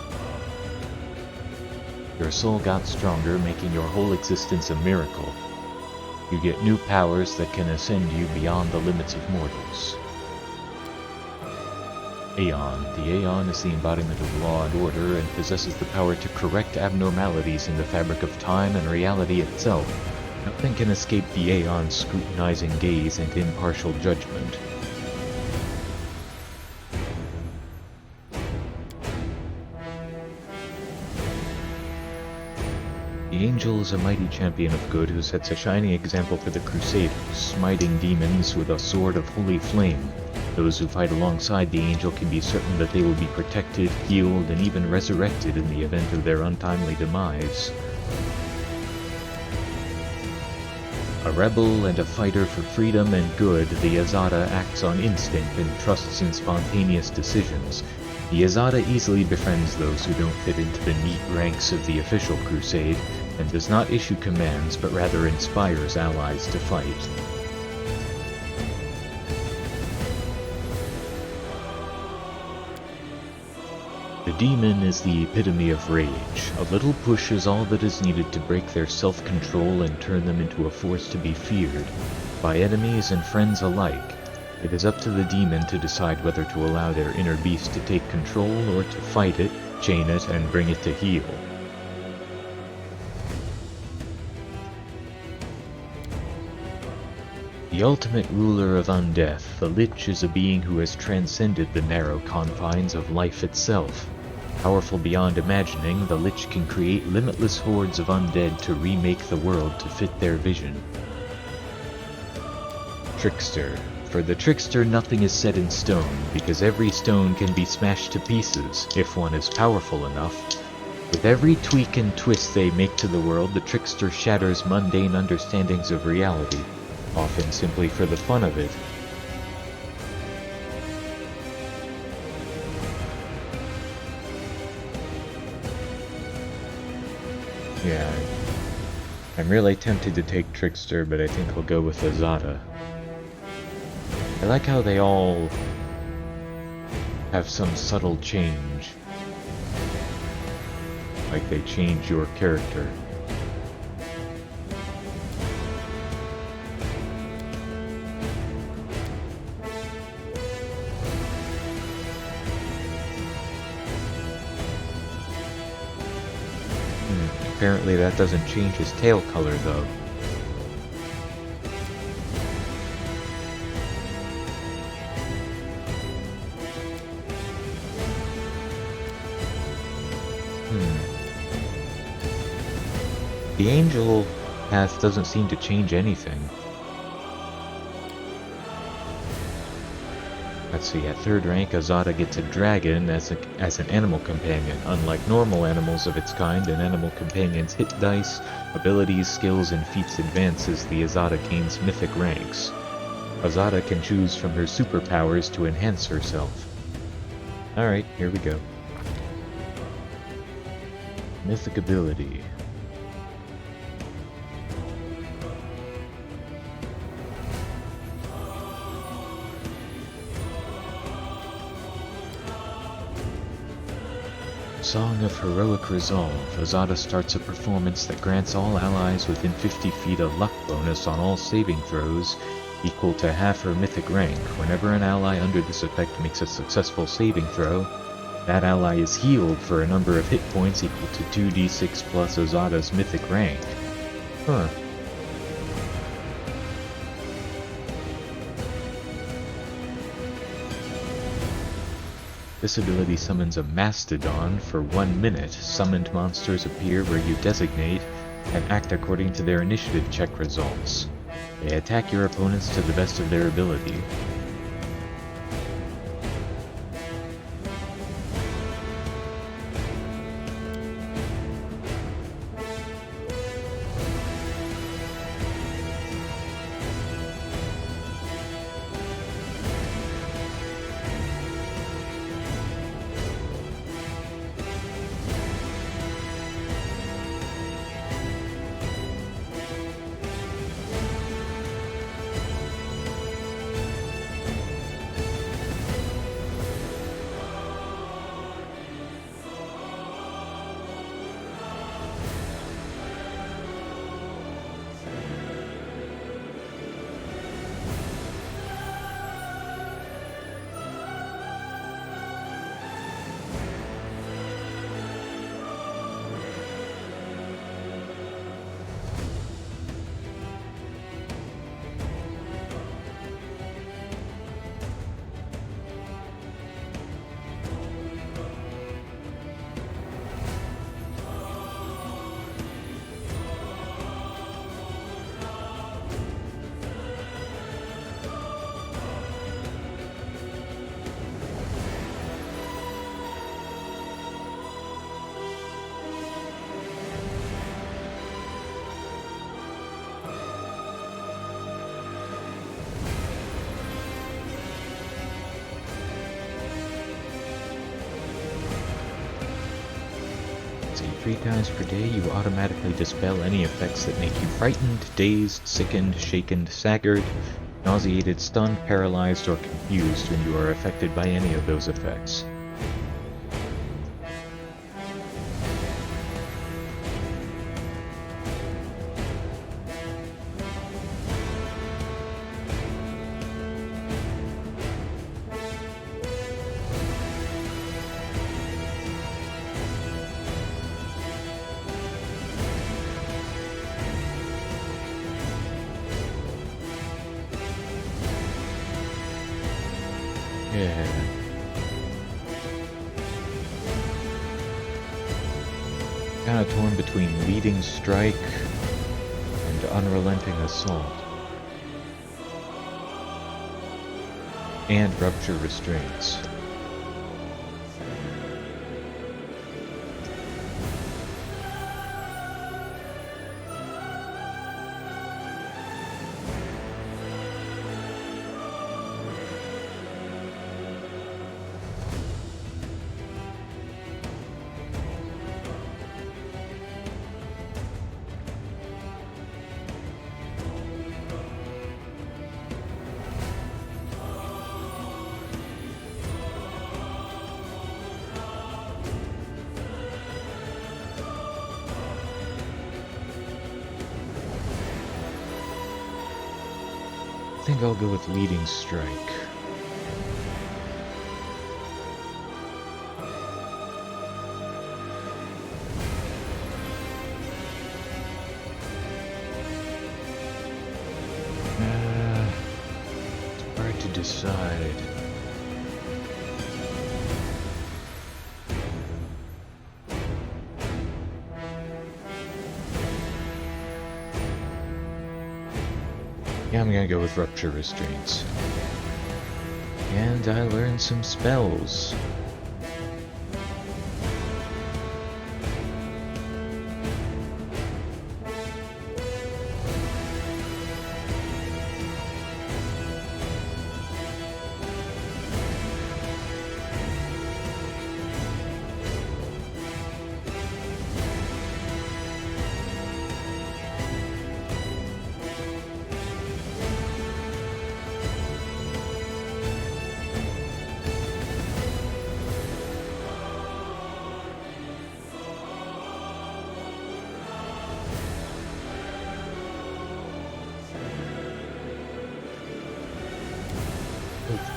Your soul got stronger, making your whole existence a miracle. You get new powers that can ascend you beyond the limits of mortals. Aeon. The Aeon is the embodiment of law and order and possesses the power to correct abnormalities in the fabric of time and reality itself. Nothing can escape the Aeon's scrutinizing gaze and impartial judgment. The Angel is a mighty champion of good who sets a shining example for the Crusaders, smiting demons with a sword of holy flame. Those who fight alongside the Angel can be certain that they will be protected, healed, and even resurrected in the event of their untimely demise. A rebel and a fighter for freedom and good, the Azada acts on instinct and trusts in spontaneous decisions. The Azada easily befriends those who don't fit into the neat ranks of the official crusade, and does not issue commands but rather inspires allies to fight. The demon is the epitome of rage. A little push is all that is needed to break their self-control and turn them into a force to be feared by enemies and friends alike. It is up to the demon to decide whether to allow their inner beast to take control or to fight it, chain it, and bring it to heel. The ultimate ruler of undeath, the Lich is a being who has transcended the narrow confines of life itself. Powerful beyond imagining, the Lich can create limitless hordes of undead to remake the world to fit their vision. Trickster. For the Trickster, nothing is set in stone, because every stone can be smashed to pieces, if one is powerful enough. With every tweak and twist they make to the world, the Trickster shatters mundane understandings of reality, often simply for the fun of it. Yeah, I'm really tempted to take Trickster, but I think I'll go with Azada. I like how they all have some subtle change. Like they change your character. Apparently that doesn't change his tail color though. The angel path doesn't seem to change anything. Let's see, at 3rd rank, Azada gets a dragon as an animal companion. Unlike normal animals of its kind, an animal companion's hit dice, abilities, skills, and feats advance as the Azada gains mythic ranks. Azada can choose from her superpowers to enhance herself. Alright, here we go. Mythic ability. Song of Heroic Resolve. Azada starts a performance that grants all allies within 50 feet a luck bonus on all saving throws, equal to half her mythic rank. Whenever an ally under this effect makes a successful saving throw, that ally is healed for a number of hit points equal to 2d6 plus Azada's mythic rank. Huh. This ability summons a Mastodon for 1 minute. Summoned monsters appear where you designate and act according to their initiative check results. They attack your opponents to the best of their ability. See, 3 times per day you automatically dispel any effects that make you frightened, dazed, sickened, shaken, staggered, nauseated, stunned, paralyzed, or confused when you are affected by any of those effects. Yeah. Kind of torn between leading strike and unrelenting assault. And rupture restraints. I think I'll go with leading strike. It's hard to decide. Yeah, I'm gonna go with rupture restraints. And I learned some spells.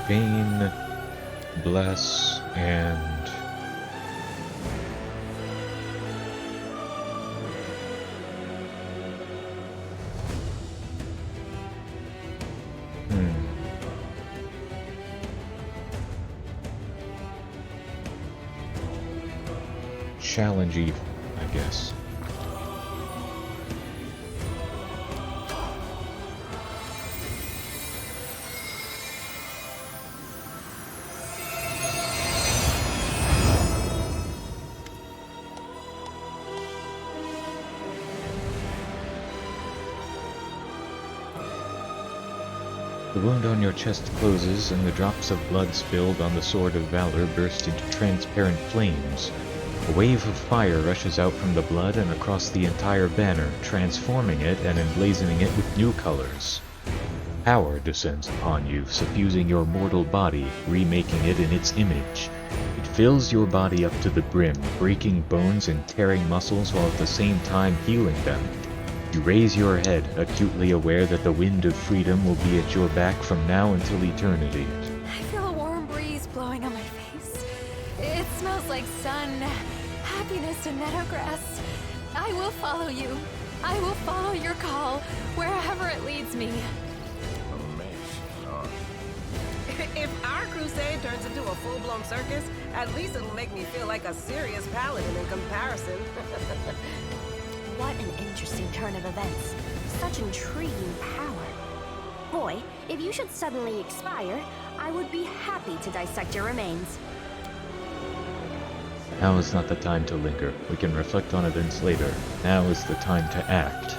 Vhane, bless, and challenge evil, I guess. The wound on your chest closes, and the drops of blood spilled on the sword of Valor burst into transparent flames. A wave of fire rushes out from the blood and across the entire banner, transforming it and emblazoning it with new colors. Power descends upon you, suffusing your mortal body, remaking it in its image. It fills your body up to the brim, breaking bones and tearing muscles while at the same time healing them. You raise your head, acutely aware that the wind of freedom will be at your back from now until eternity. I feel a warm breeze blowing on my face. It smells like sun, happiness, and meadowgrass. I will follow you. I will follow your call, wherever it leads me. If our crusade turns into a full-blown circus, at least it'll make me feel like a serious paladin in comparison. What an interesting turn of events. Such intriguing power. Boy, if you should suddenly expire, I would be happy to dissect your remains. Now is not the time to linger. We can reflect on events later. Now is the time to act.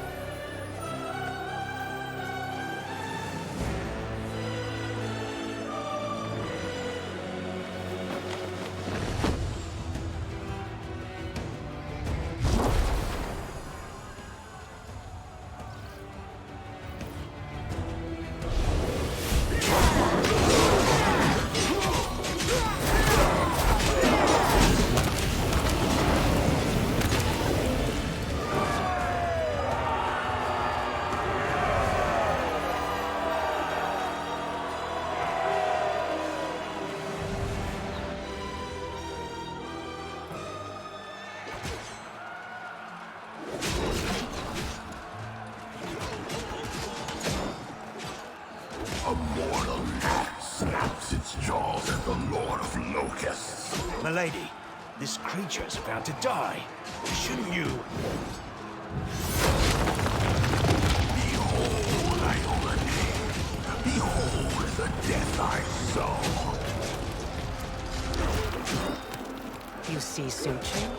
A mortal snaps claps its jaws at the Lord of Locusts. Milady, this creature is about to die. Shouldn't you? Behold, Iolani. Behold the death I sow. You see, Suchi?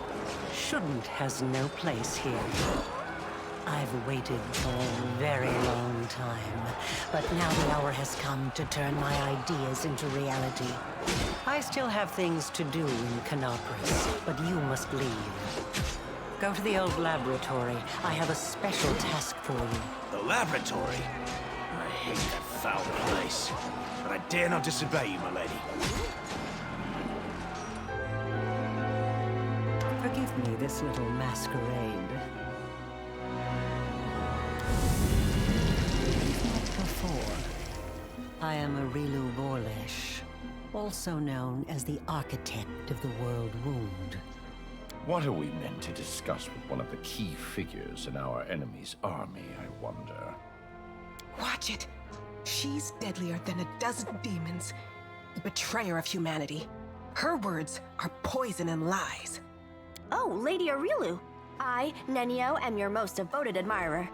Shouldn't has no place here. I've waited for a very long time, but now the hour has come to turn my ideas into reality. I still have things to do in Canopus, but you must leave. Go to the old laboratory. I have a special task for you. The laboratory? I hate that foul place. But I dare not disobey you, milady. Forgive me this little masquerade. Before, I am Arilu Borlesh, also known as the Architect of the World Wound. What are we meant to discuss with one of the key figures in our enemy's army, I wonder? Watch it. She's deadlier than a dozen demons. The betrayer of humanity. Her words are poison and lies. Oh, Lady Arilu. I, Nenio, am your most devoted admirer.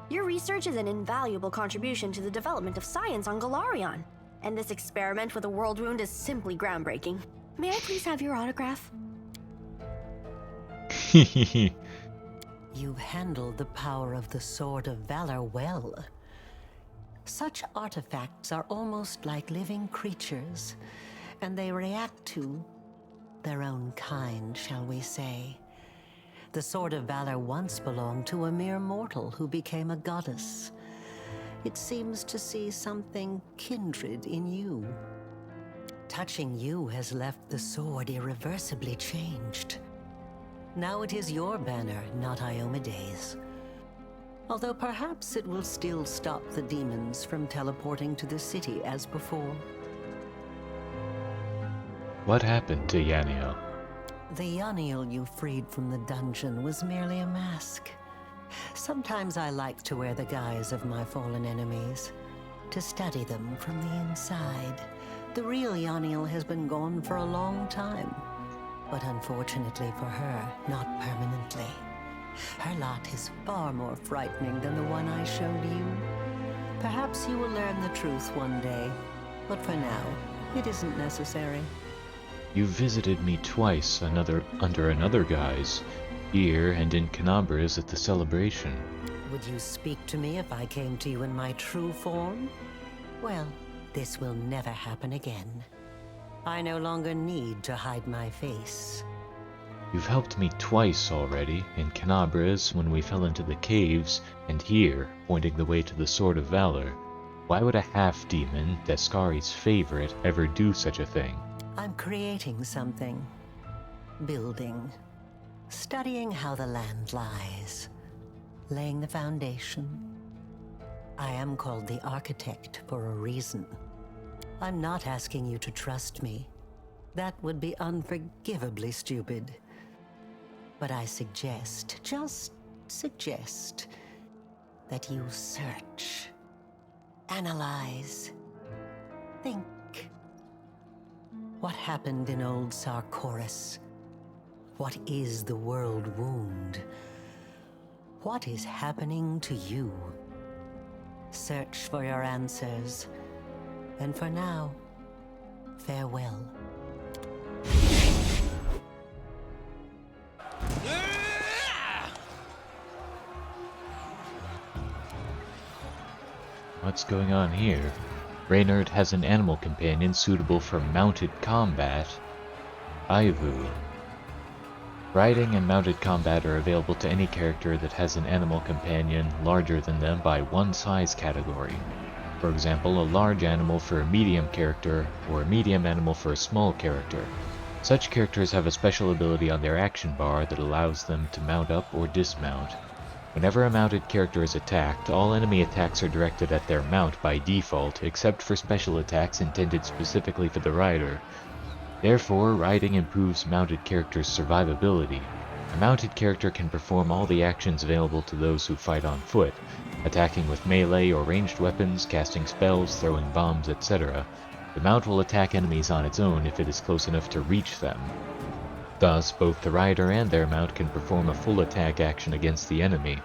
Your research is an invaluable contribution to the development of science on Galarion. And this experiment with a world wound is simply groundbreaking. May I please have your autograph? You've handled the power of the Sword of Valor well. Such artifacts are almost like living creatures, and they react to their own kind, shall we say. The Sword of Valor once belonged to a mere mortal who became a goddess. It seems to see something kindred in you. Touching you has left the sword irreversibly changed. Now it is your banner, not Iomede's. Although perhaps it will still stop the demons from teleporting to the city as before. What happened to Yaniel? The Yaniel you freed from the dungeon was merely a mask. Sometimes I like to wear the guise of my fallen enemies, to study them from the inside. The real Yaniel has been gone for a long time, but unfortunately for her, not permanently. Her lot is far more frightening than the one I showed you. Perhaps you will learn the truth one day, but for now, it isn't necessary. You visited me twice under another guise, here and in Canabras at the celebration. Would you speak to me if I came to you in my true form? Well, this will never happen again. I no longer need to hide my face. You've helped me twice already, in Canabras when we fell into the caves, and here, pointing the way to the Sword of Valor. Why would a half-demon, Descari's favorite, ever do such a thing? I'm creating something. Building. Studying how the land lies. Laying the foundation. I am called the Architect for a reason. I'm not asking you to trust me. That would be unforgivably stupid. But I suggest, just suggest, that you search, analyze, think. What happened in old Sarkoris? What is the world wound? What is happening to you? Search for your answers. And for now, farewell. What's going on here? Reynard has an animal companion suitable for mounted combat. Ivu. Riding and mounted combat are available to any character that has an animal companion larger than them by one size category. For example, a large animal for a medium character, or a medium animal for a small character. Such characters have a special ability on their action bar that allows them to mount up or dismount. Whenever a mounted character is attacked, all enemy attacks are directed at their mount by default, except for special attacks intended specifically for the rider. Therefore, riding improves mounted characters' survivability. A mounted character can perform all the actions available to those who fight on foot, attacking with melee or ranged weapons, casting spells, throwing bombs, etc. The mount will attack enemies on its own if it is close enough to reach them. Thus, both the rider and their mount can perform a full attack action against the enemy.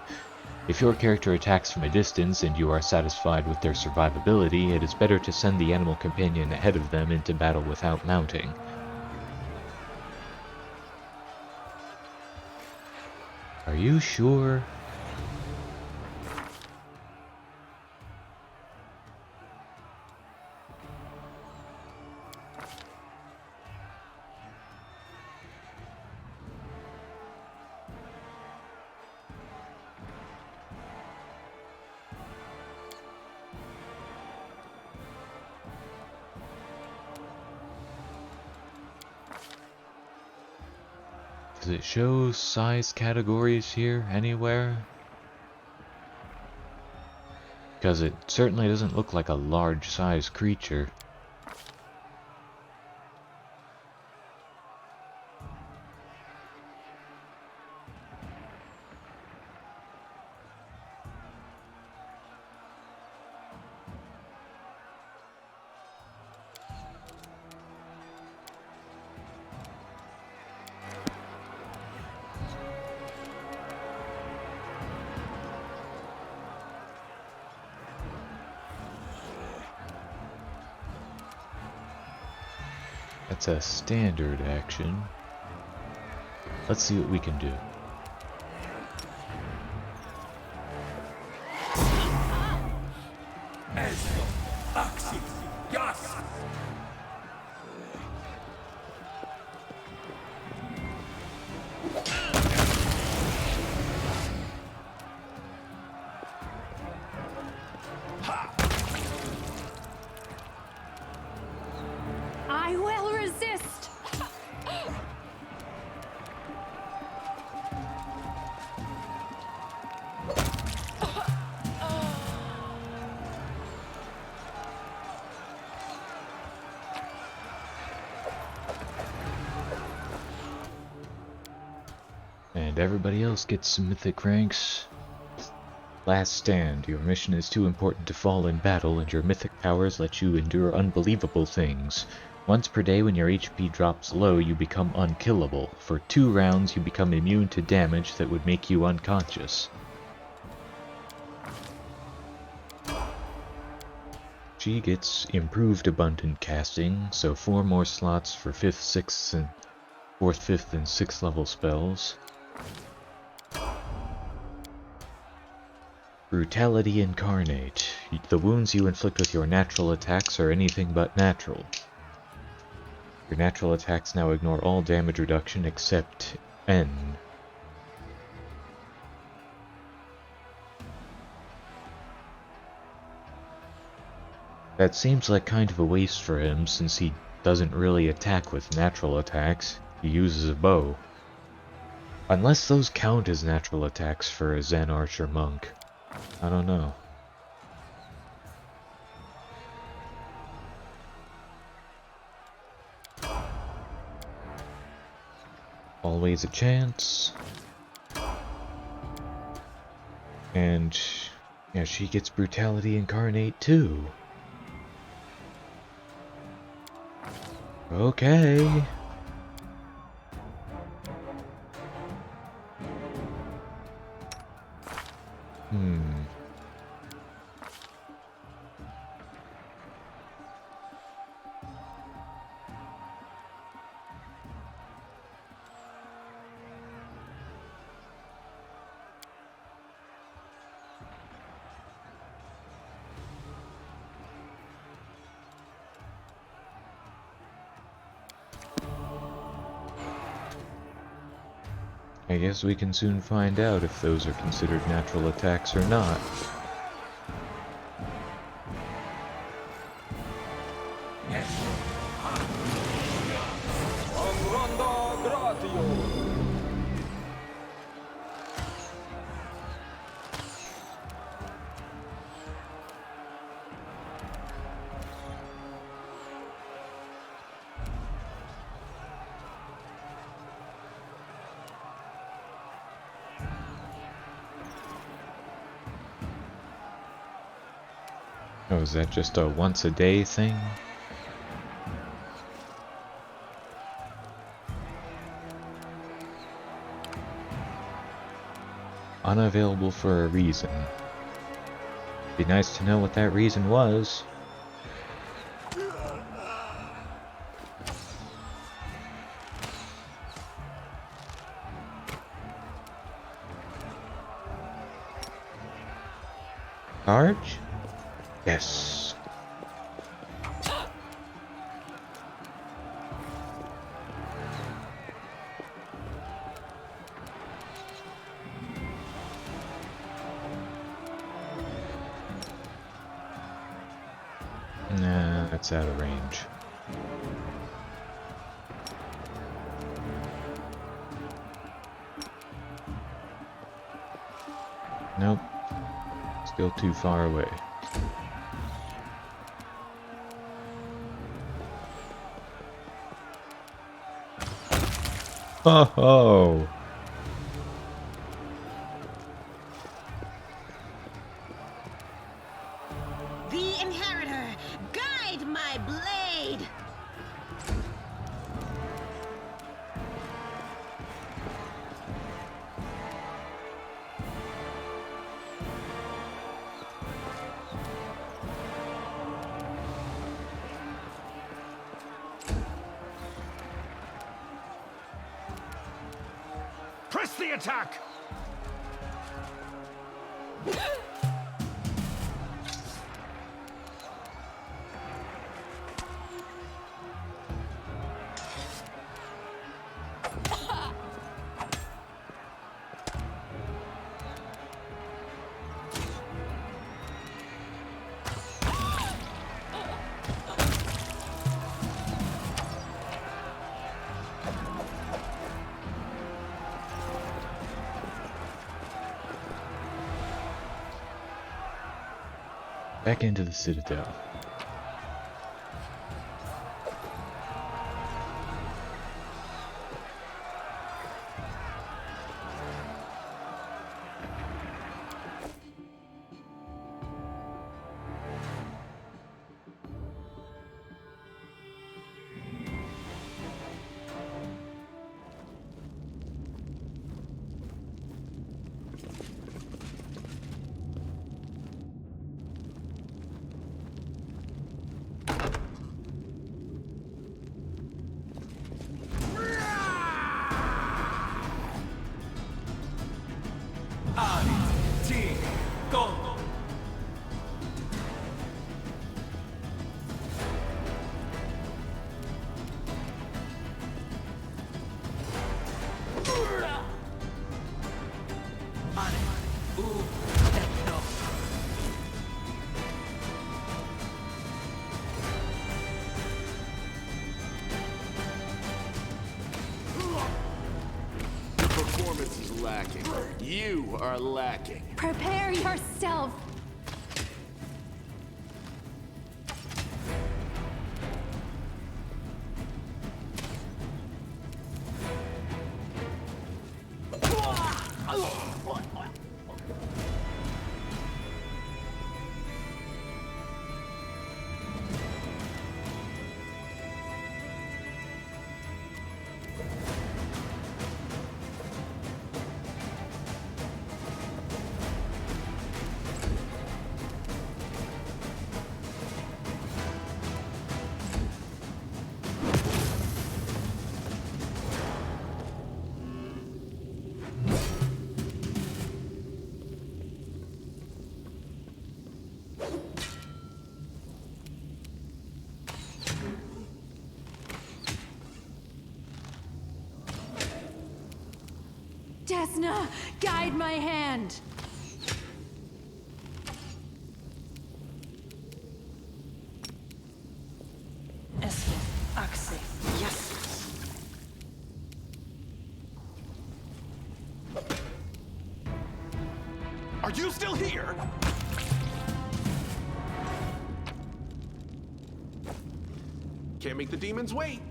If your character attacks from a distance and you are satisfied with their survivability, it is better to send the animal companion ahead of them into battle without mounting. Are you sure? Does it show size categories here anywhere? Because it certainly doesn't look like a large size creature. That's a standard action. Let's see what we can do. I will resist! And everybody else gets some mythic ranks. Last stand. Your mission is too important to fall in battle, and your mythic powers let you endure unbelievable things. Once per day when your HP drops low, you become unkillable. For 2 rounds, you become immune to damage that would make you unconscious. She gets improved abundant casting, so 4 more slots for 5th, 6th, and 4th, 5th, and 6th level spells. Brutality Incarnate. The wounds you inflict with your natural attacks are anything but natural. Your natural attacks now ignore all damage reduction except N. That seems like kind of a waste for him, since he doesn't really attack with natural attacks. He uses a bow. Unless those count as natural attacks for a Zen Archer Monk. I don't know. Always a chance. And yeah, she gets Brutality Incarnate too. Okay. I guess we can soon find out if those are considered natural attacks or not. Oh, is that just a once-a-day thing? unavailable for a reason. Be nice to know what that reason was. Charge? Yes. Nah, that's out of range. Nope. Still too far away. Ho ho! The Inheritor, guide my blade! Press the attack! Back into the Citadel. Performance is lacking. You are lacking. Prepare yourself. Desna, guide my hand. Are you still here? Can't make the demons wait.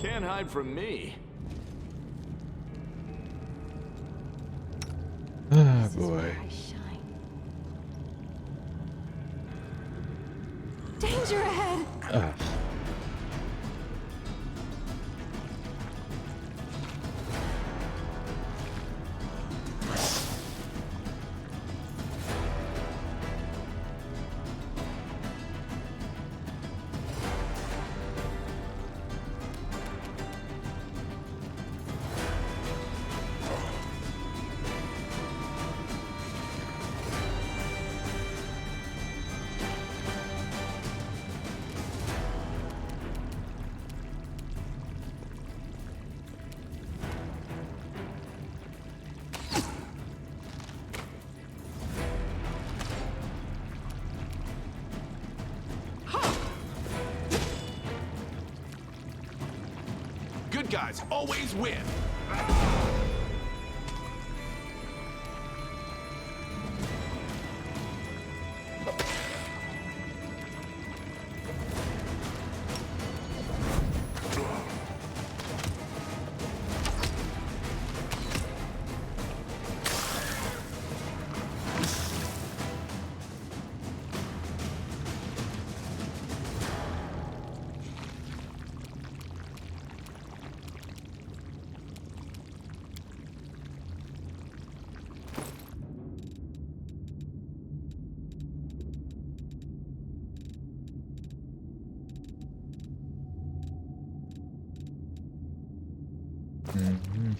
Can't hide from me. This is boy. where I shine. Danger ahead! Ah. Good guys always win. Mhm.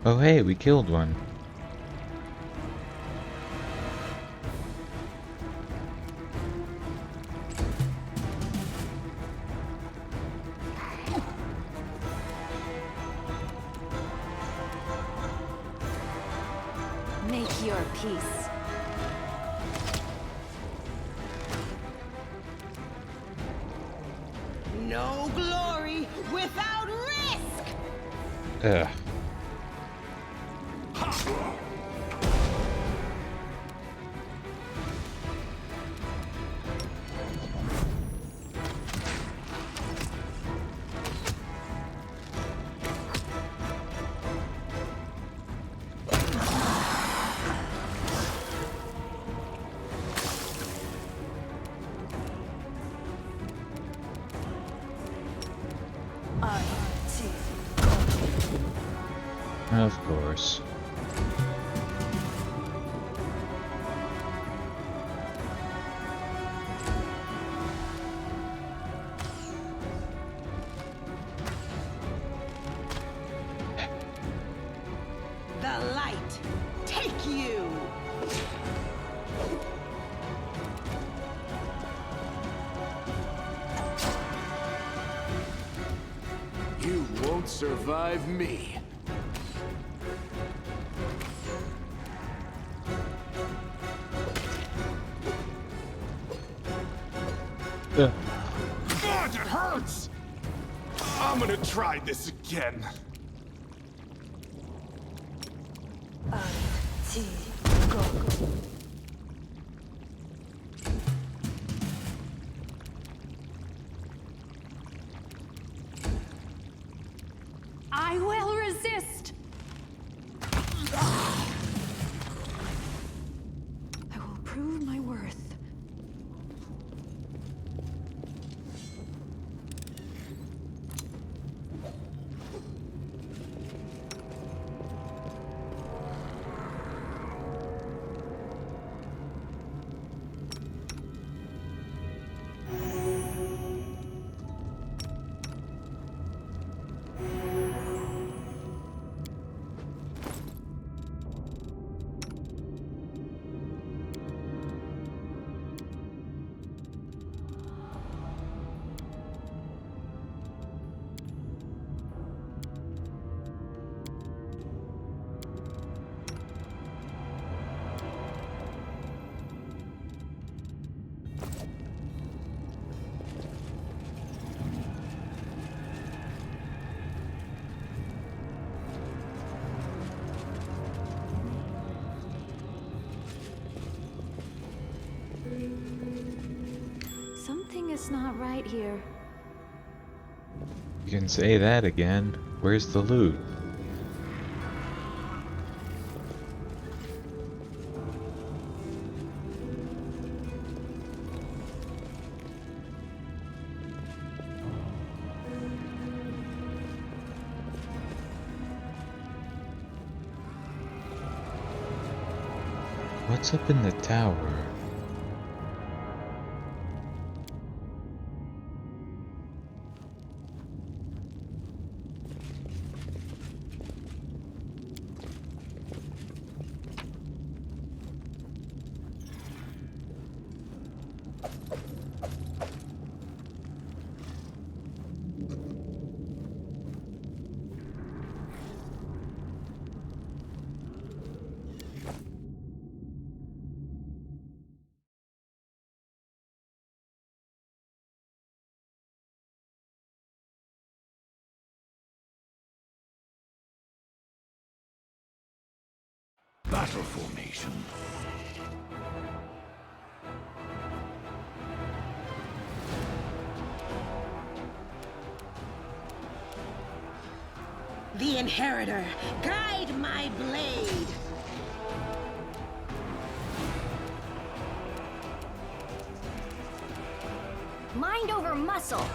Oh hey, we killed one. Make your peace. No glory without risk! Ugh. Of course. The light, take you! You won't survive me. Ugh. God, it hurts! I'm gonna try this again. I will resist! I will prove my worth. is not right here. You can say that again. Where's the loot? What's up in the tower? Battle formation. The Inheritor, guide my blade! Mind over muscle.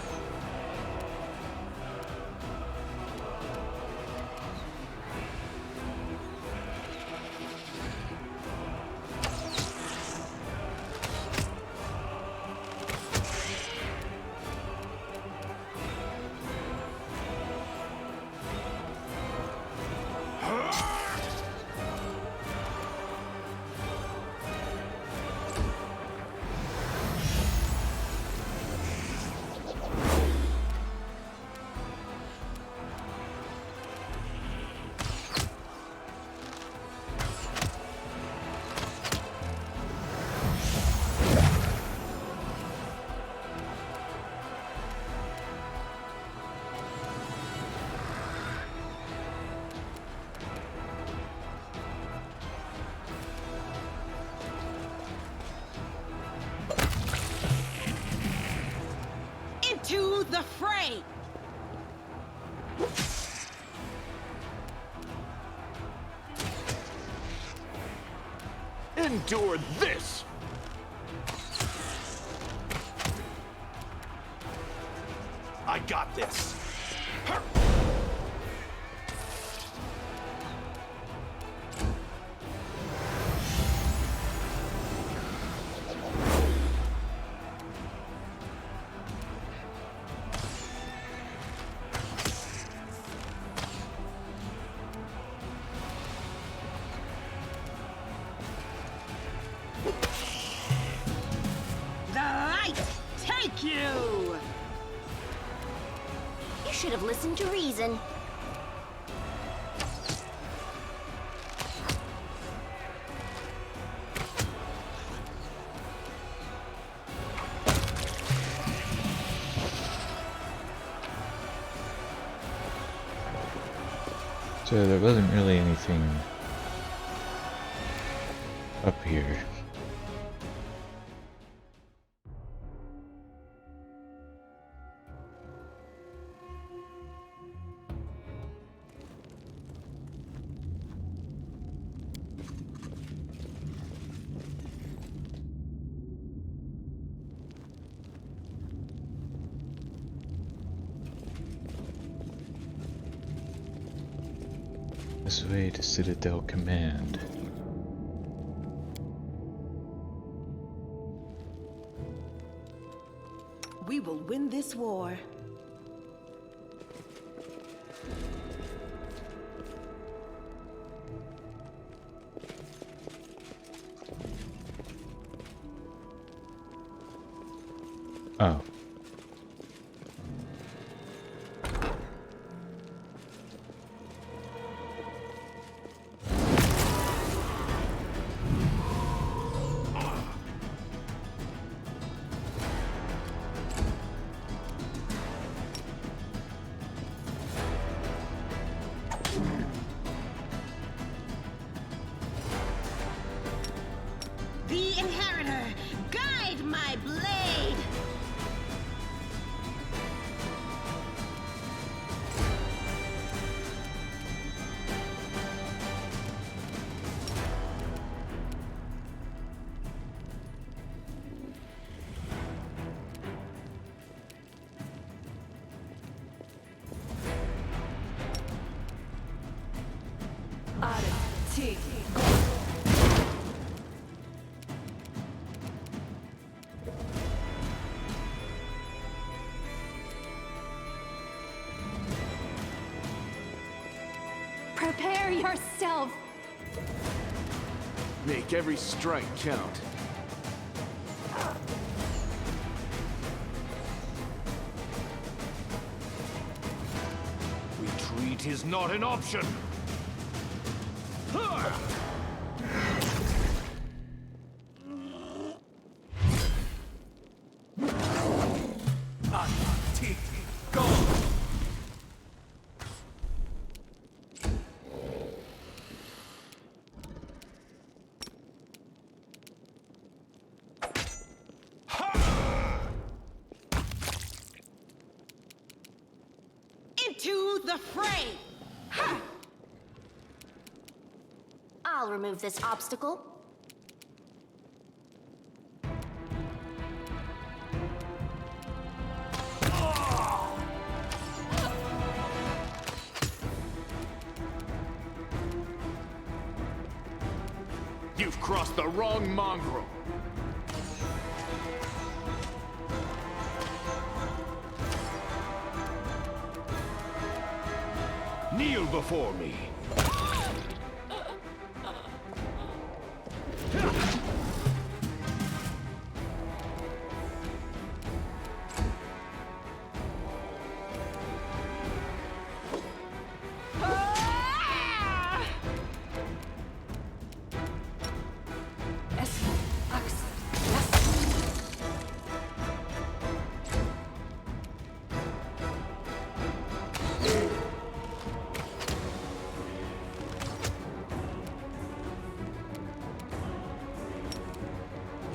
To the fray! Endure this! I got this. You! You should have listened to reason. So there wasn't really anything up here. This way to Citadel Command. We will win this war. Oh. The Inheritor, guide my blade! Prepare yourself! Make every strike count. Retreat is not an option! Go! Into the fray! Ha! I'll remove this obstacle. You've crossed the wrong mongrel. Kneel before me!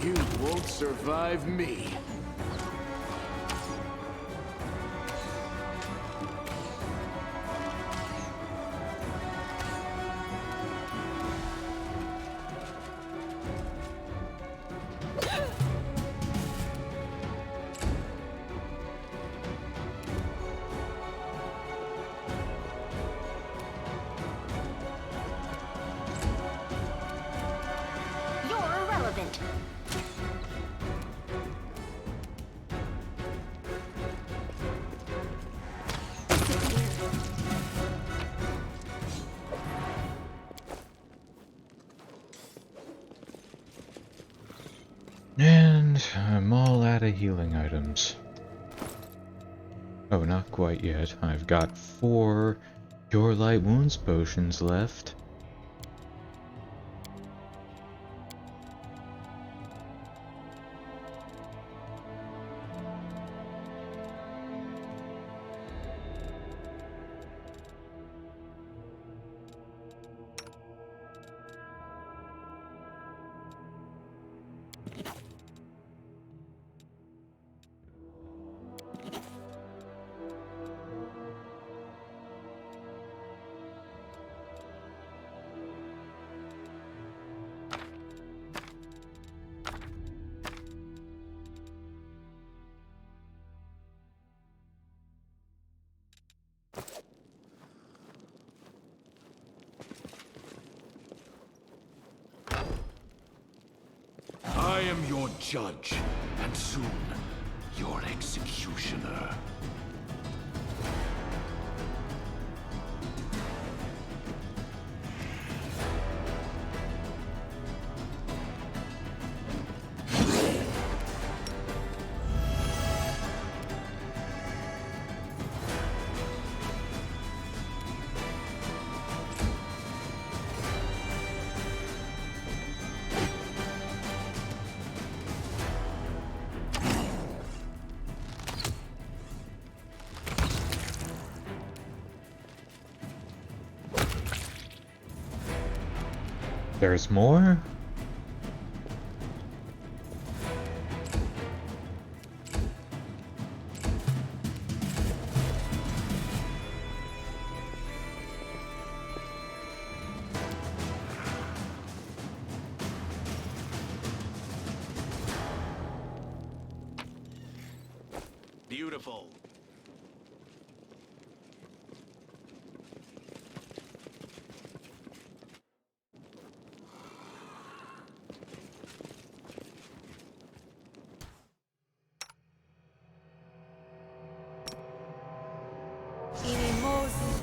You won't survive me. You're irrelevant. And I'm all out of healing items. Oh, not quite yet. I've got 4 Cure Light Wounds potions left. I am your judge, and soon, your executioner. There's more? Beautiful. Inimosi.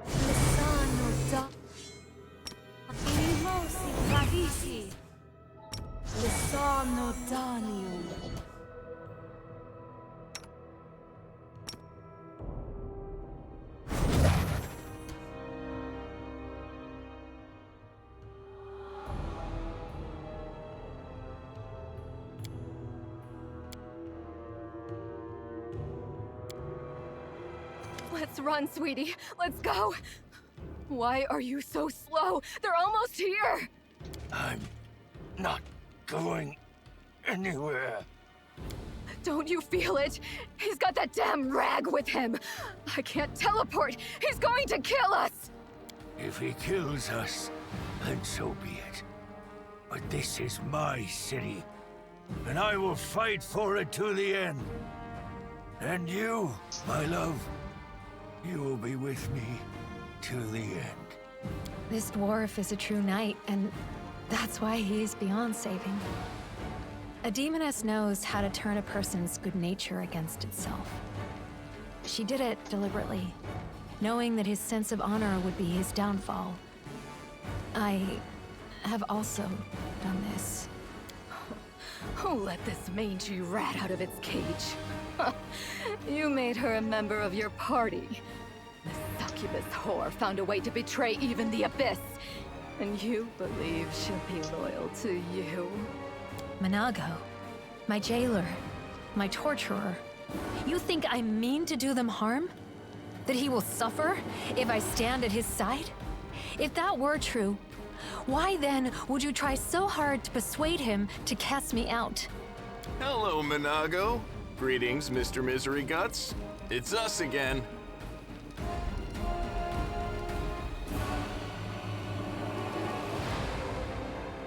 The sun. Let's run, sweetie. Let's go. Why are you so slow? They're almost here. I'm not going anywhere. Don't you feel it? He's got that damn rag with him. I can't teleport. He's going to kill us. If he kills us, then so be it. But this is my city, and I will fight for it to the end. And you, my love, you will be with me to the end. This dwarf is a true knight, and that's why he is beyond saving. A demoness knows how to turn a person's good nature against itself. She did it deliberately, knowing that his sense of honor would be his downfall. I have also done this. Who let this mangy rat out of its cage? You made her a member of your party. The succubus whore found a way to betray even the Abyss. And you believe she'll be loyal to you? Manago, my jailer, my torturer. You think I mean to do them harm? That he will suffer if I stand at his side? If that were true, why then would you try so hard to persuade him to cast me out? Hello, Manago. Greetings, Mr. Misery Guts. It's us again.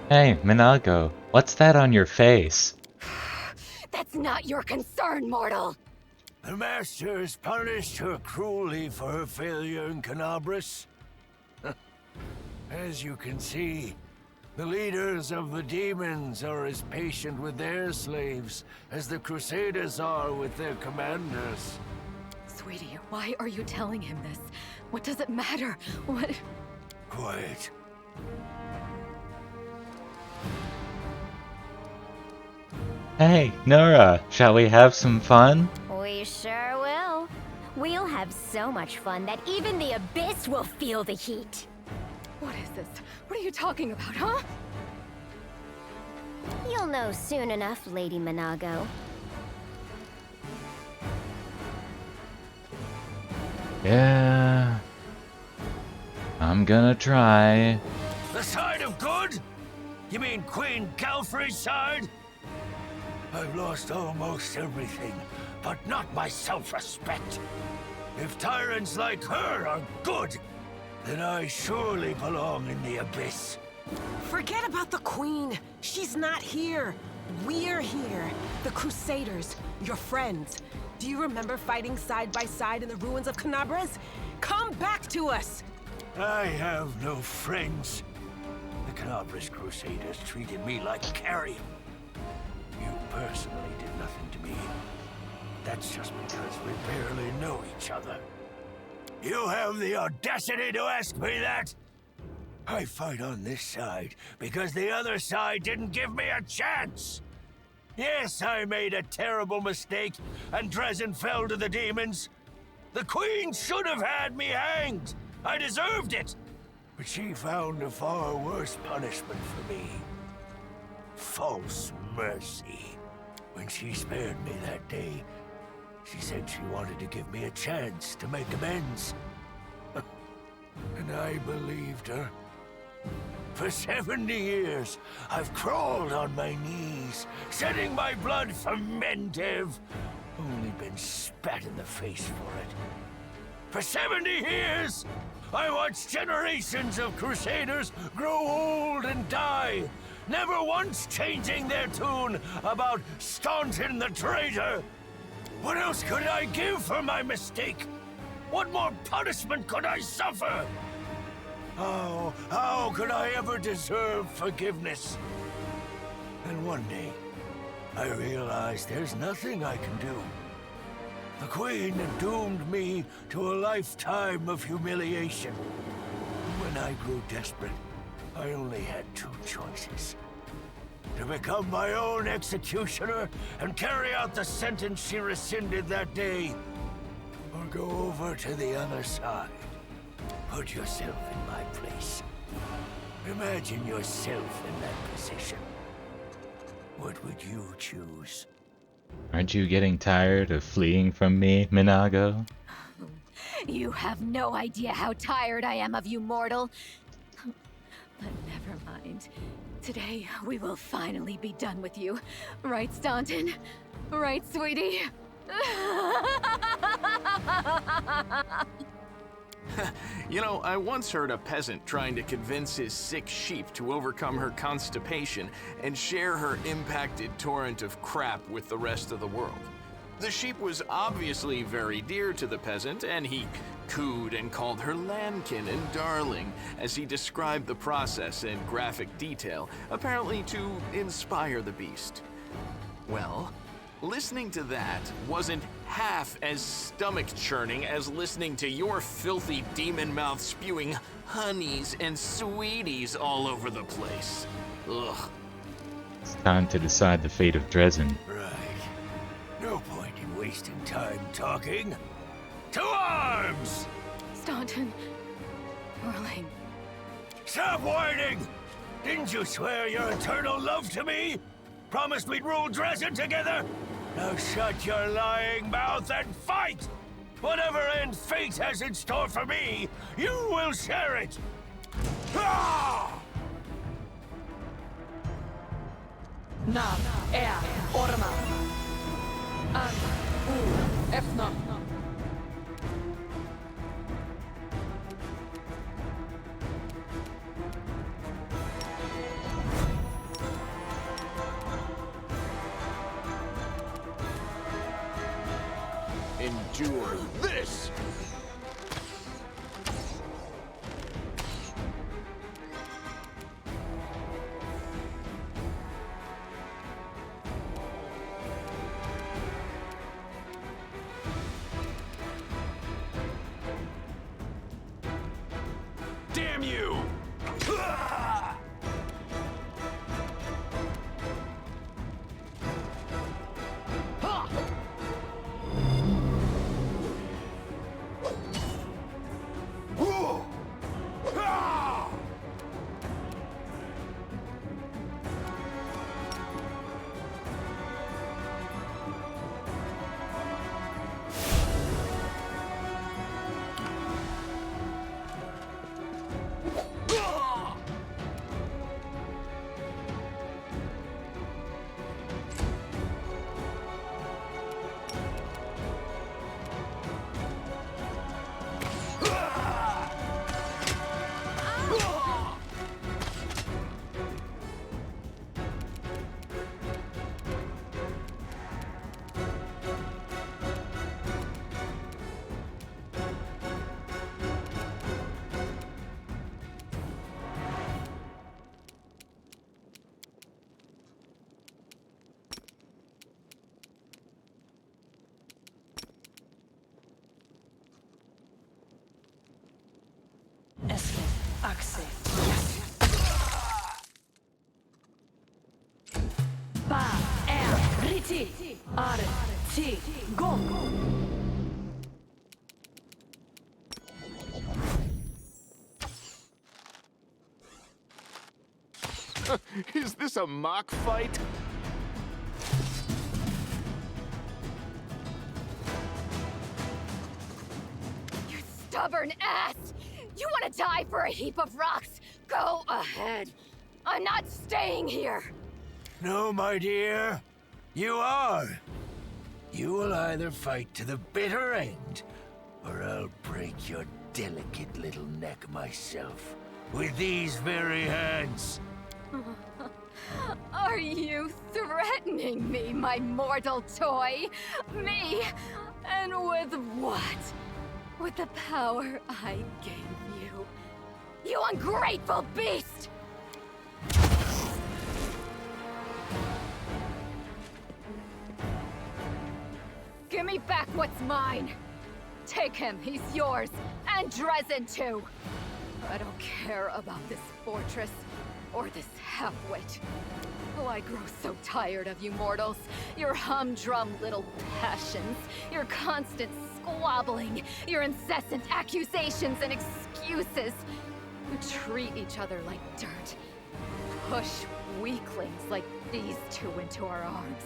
Hey, Minago, what's that on your face? That's not your concern, mortal! The Master has punished her cruelly for her failure in Canabras. As you can see, the leaders of the demons are as patient with their slaves as the Crusaders are with their commanders. Sweetie, why are you telling him this? What does it matter? What? Quiet. Hey, Nora, shall we have some fun? We sure will. We'll have so much fun that even the Abyss will feel the heat. What is this? What are you talking about, huh? You'll know soon enough, Lady Manago. Yeah. I'm gonna try. The side of good? You mean Queen Galfrey's side? I've lost almost everything, but not my self-respect. If tyrants like her are good, then I surely belong in the Abyss. Forget about the Queen. She's not here. We're here. The Crusaders, your friends. Do you remember fighting side by side in the ruins of Canabras? Come back to us! I have no friends. The Canabras Crusaders treated me like carrion. You personally did nothing to me. That's just because we barely know each other. You have the audacity to ask me that? I fight on this side because the other side didn't give me a chance. Yes, I made a terrible mistake, and Drezen fell to the demons. The Queen should have had me hanged. I deserved it. But she found a far worse punishment for me. False mercy. When she spared me that day, she said she wanted to give me a chance to make amends. And I believed her. For 70 years, I've crawled on my knees, shedding my blood for Mendev. Only been spat in the face for it. For 70 years, I watched generations of Crusaders grow old and die, never once changing their tune about Staunton the traitor. What else could I give for my mistake? What more punishment could I suffer? How could I ever deserve forgiveness? And one day, I realized there's nothing I can do. The Queen doomed me to a lifetime of humiliation. When I grew desperate, I only had two choices. To become my own executioner and carry out the sentence she rescinded that day, or go over to the other side. Put yourself in my place. Imagine yourself in that position. What would you choose? Aren't you getting tired of fleeing from me, Minago? You have no idea how tired I am of you, mortal. But never mind. Today, we will finally be done with you. Right, Staunton? Right, sweetie? You know, I once heard a peasant trying to convince his sick sheep to overcome her constipation and share her impacted torrent of crap with the rest of the world. The sheep was obviously very dear to the peasant, and he cooed and called her lambkin and darling as he described the process in graphic detail, apparently to inspire the beast. Well, listening to that wasn't half as stomach-churning as listening to your filthy demon mouth spewing honeys and sweeties all over the place. Ugh. It's time to decide the fate of Drezen. Right. No point in wasting time talking. To arms! Staunton. Whirling. Stop whining! Didn't you swear your eternal love to me? Promised we'd rule Drezen together? Now shut your lying mouth and fight! Whatever end fate has in store for me, you will share it! Ah! Nam, Orma. An, Efna. Endure this! Damn you! Axe. Ba, Riti, Are, Ti, Gong. Is this a mock fight? You stubborn ass! You want to die for a heap of rocks? Go ahead. I'm not staying here. No, my dear. You are. You will either fight to the bitter end, or I'll break your delicate little neck myself with these very hands. Are you threatening me, my mortal toy? Me? And with what? With the power I gave you. You ungrateful beast! Give me back what's mine! Take him, he's yours, and Drezen too! I don't care about this fortress, or this half-wit. Oh, I grow so tired of you mortals. Your humdrum little passions, your constant squabbling, your incessant accusations and excuses. You treat each other like dirt. Push weaklings like these two into our arms.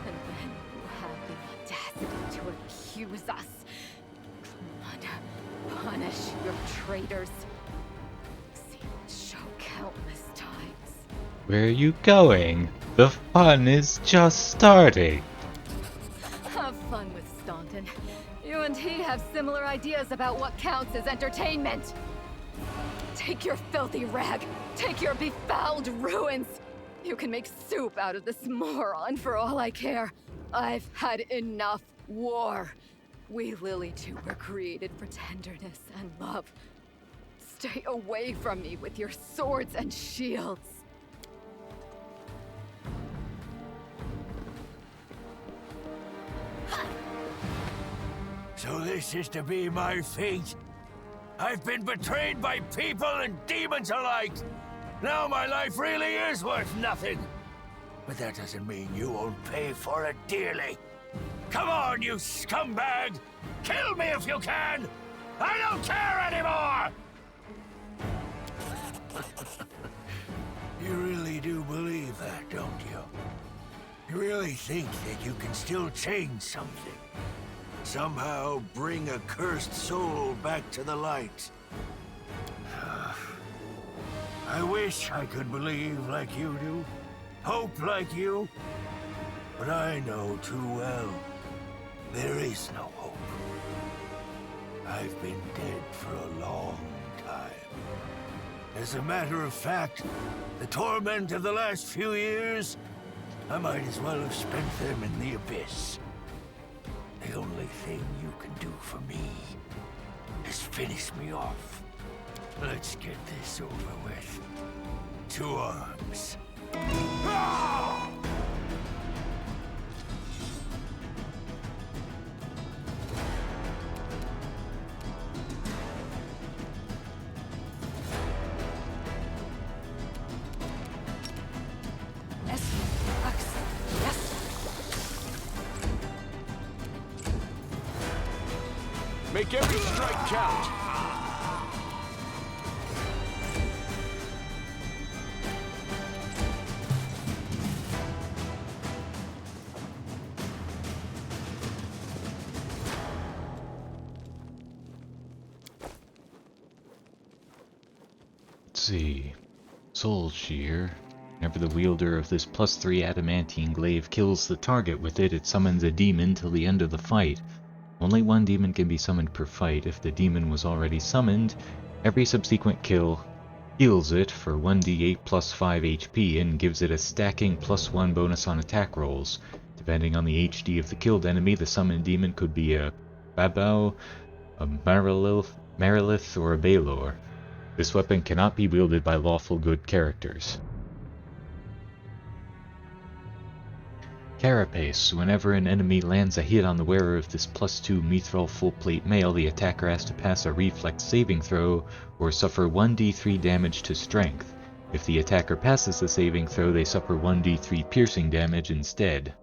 And then you have the audacity to accuse us. Come on, punish your traitors. I've seen this show countless times. Where are you going? The fun is just starting. Have fun with Staunton. You and he have similar ideas about what counts as entertainment. Take your filthy rag. Take your befouled ruins. You can make soup out of this moron for all I care. I've had enough war. We Lily two were created for tenderness and love. Stay away from me with your swords and shields. So this is to be my fate. I've been betrayed by people and demons alike. Now my life really is worth nothing. But that doesn't mean you won't pay for it dearly. Come on, you scumbag! Kill me if you can! I don't care anymore! You really do believe that, don't you? You really think that you can still change something? Somehow bring a cursed soul back to the light? I wish I could believe like you do, hope like you, but I know too well, there is no hope. I've been dead for a long time. As a matter of fact, the torment of the last few years, I might as well have spent them in the abyss. The only thing you can do for me is finish me off. Let's get this over with. To arms. Ah! Make every strike count. Let's see. Soul Shear. Whenever the wielder of this +3 adamantine glaive kills the target with it, it summons a demon till the end of the fight. Only one demon can be summoned per fight. If the demon was already summoned, every subsequent kill heals it for 1d8 plus 5 HP and gives it a stacking +1 bonus on attack rolls. Depending on the HD of the killed enemy, the summoned demon could be a Babao, a Marilith, or a Valor. This weapon cannot be wielded by lawful good characters. Carapace. Whenever an enemy lands a hit on the wearer of this +2 mithril full plate mail, the attacker has to pass a reflex saving throw or suffer 1d3 damage to strength. If the attacker passes the saving throw, they suffer 1d3 piercing damage instead.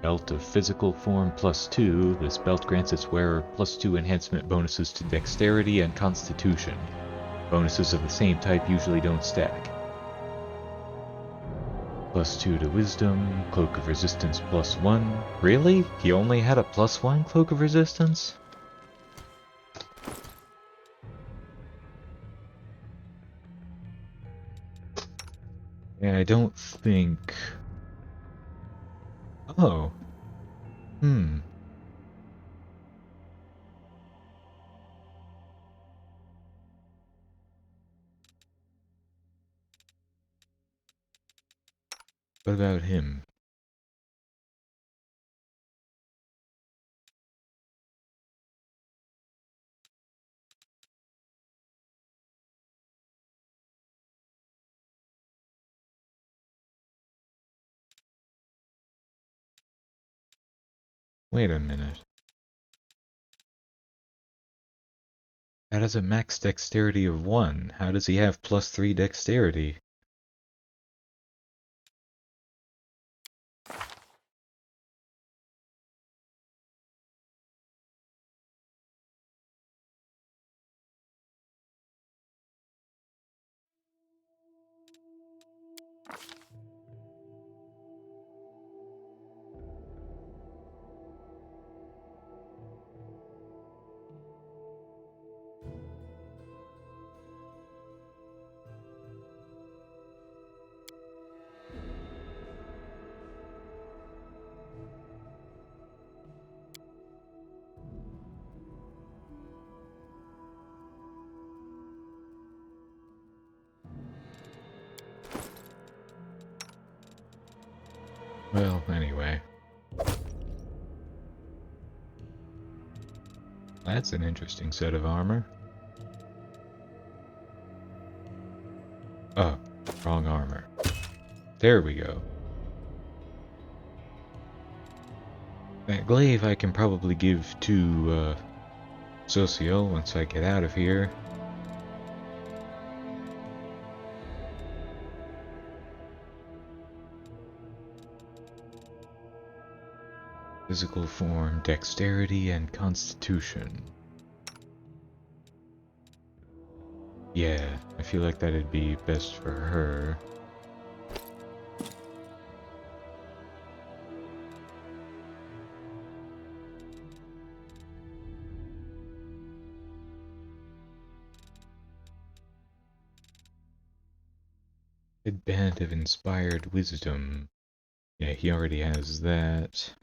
Belt of Physical Form +2. This belt grants its wearer +2 enhancement bonuses to Dexterity and Constitution. Bonuses of the same type usually don't stack. +2 to Wisdom, Cloak of Resistance +1. Really? He only had a +1 Cloak of Resistance? Yeah, I don't think... Oh. What about him? Wait a minute. That has a max dexterity of 1. How does he have +3 dexterity? Well, anyway. That's an interesting set of armor. Oh, wrong armor. There we go. That glaive I can probably give to, Socio once I get out of here. Physical form, dexterity, and constitution. Yeah, I feel like that'd be best for her. Band of Inspired Wisdom. Yeah, he already has that.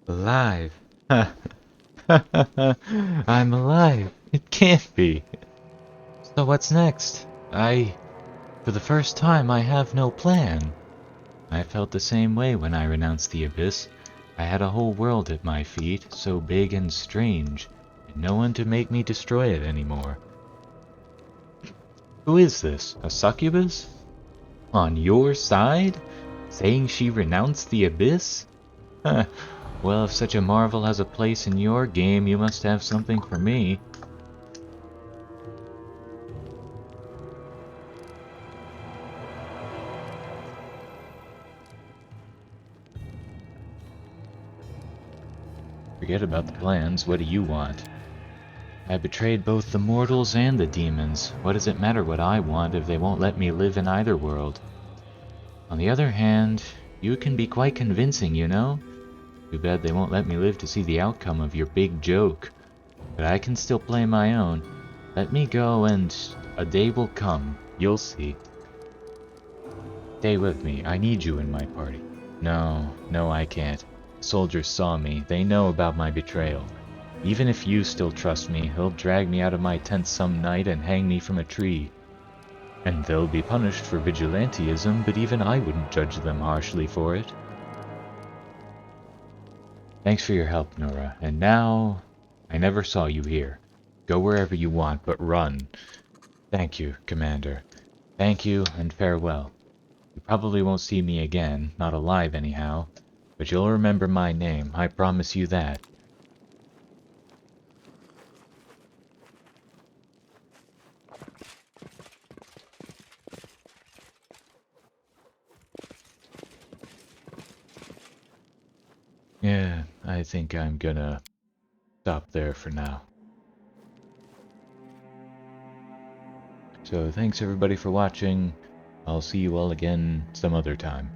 Alive. I'm alive. It can't be. So what's next? For the first time, I have no plan. I felt the same way when I renounced the Abyss. I had a whole world at my feet, so big and strange, and no one to make me destroy it anymore. Who is this? A succubus? On your side? Saying she renounced the Abyss? Well, if such a marvel has a place in your game, you must have something for me. Forget about the plans. What do you want? I betrayed both the mortals and the demons. What does it matter what I want if they won't let me live in either world? On the other hand, you can be quite convincing, you know? Too bad they won't let me live to see the outcome of your big joke. But I can still play my own. Let me go and a day will come. You'll see. Stay with me. I need you in my party. No, I can't. Soldiers saw me. They know about my betrayal. Even if you still trust me, they'll drag me out of my tent some night and hang me from a tree. And they'll be punished for vigilantism, but even I wouldn't judge them harshly for it. Thanks for your help, Nora. And now, I never saw you here. Go wherever you want, but run. Thank you, Commander. Thank you, and farewell. You probably won't see me again, not alive anyhow, but you'll remember my name, I promise you that. Yeah, I think I'm gonna stop there for now. So thanks everybody for watching. I'll see you all again some other time.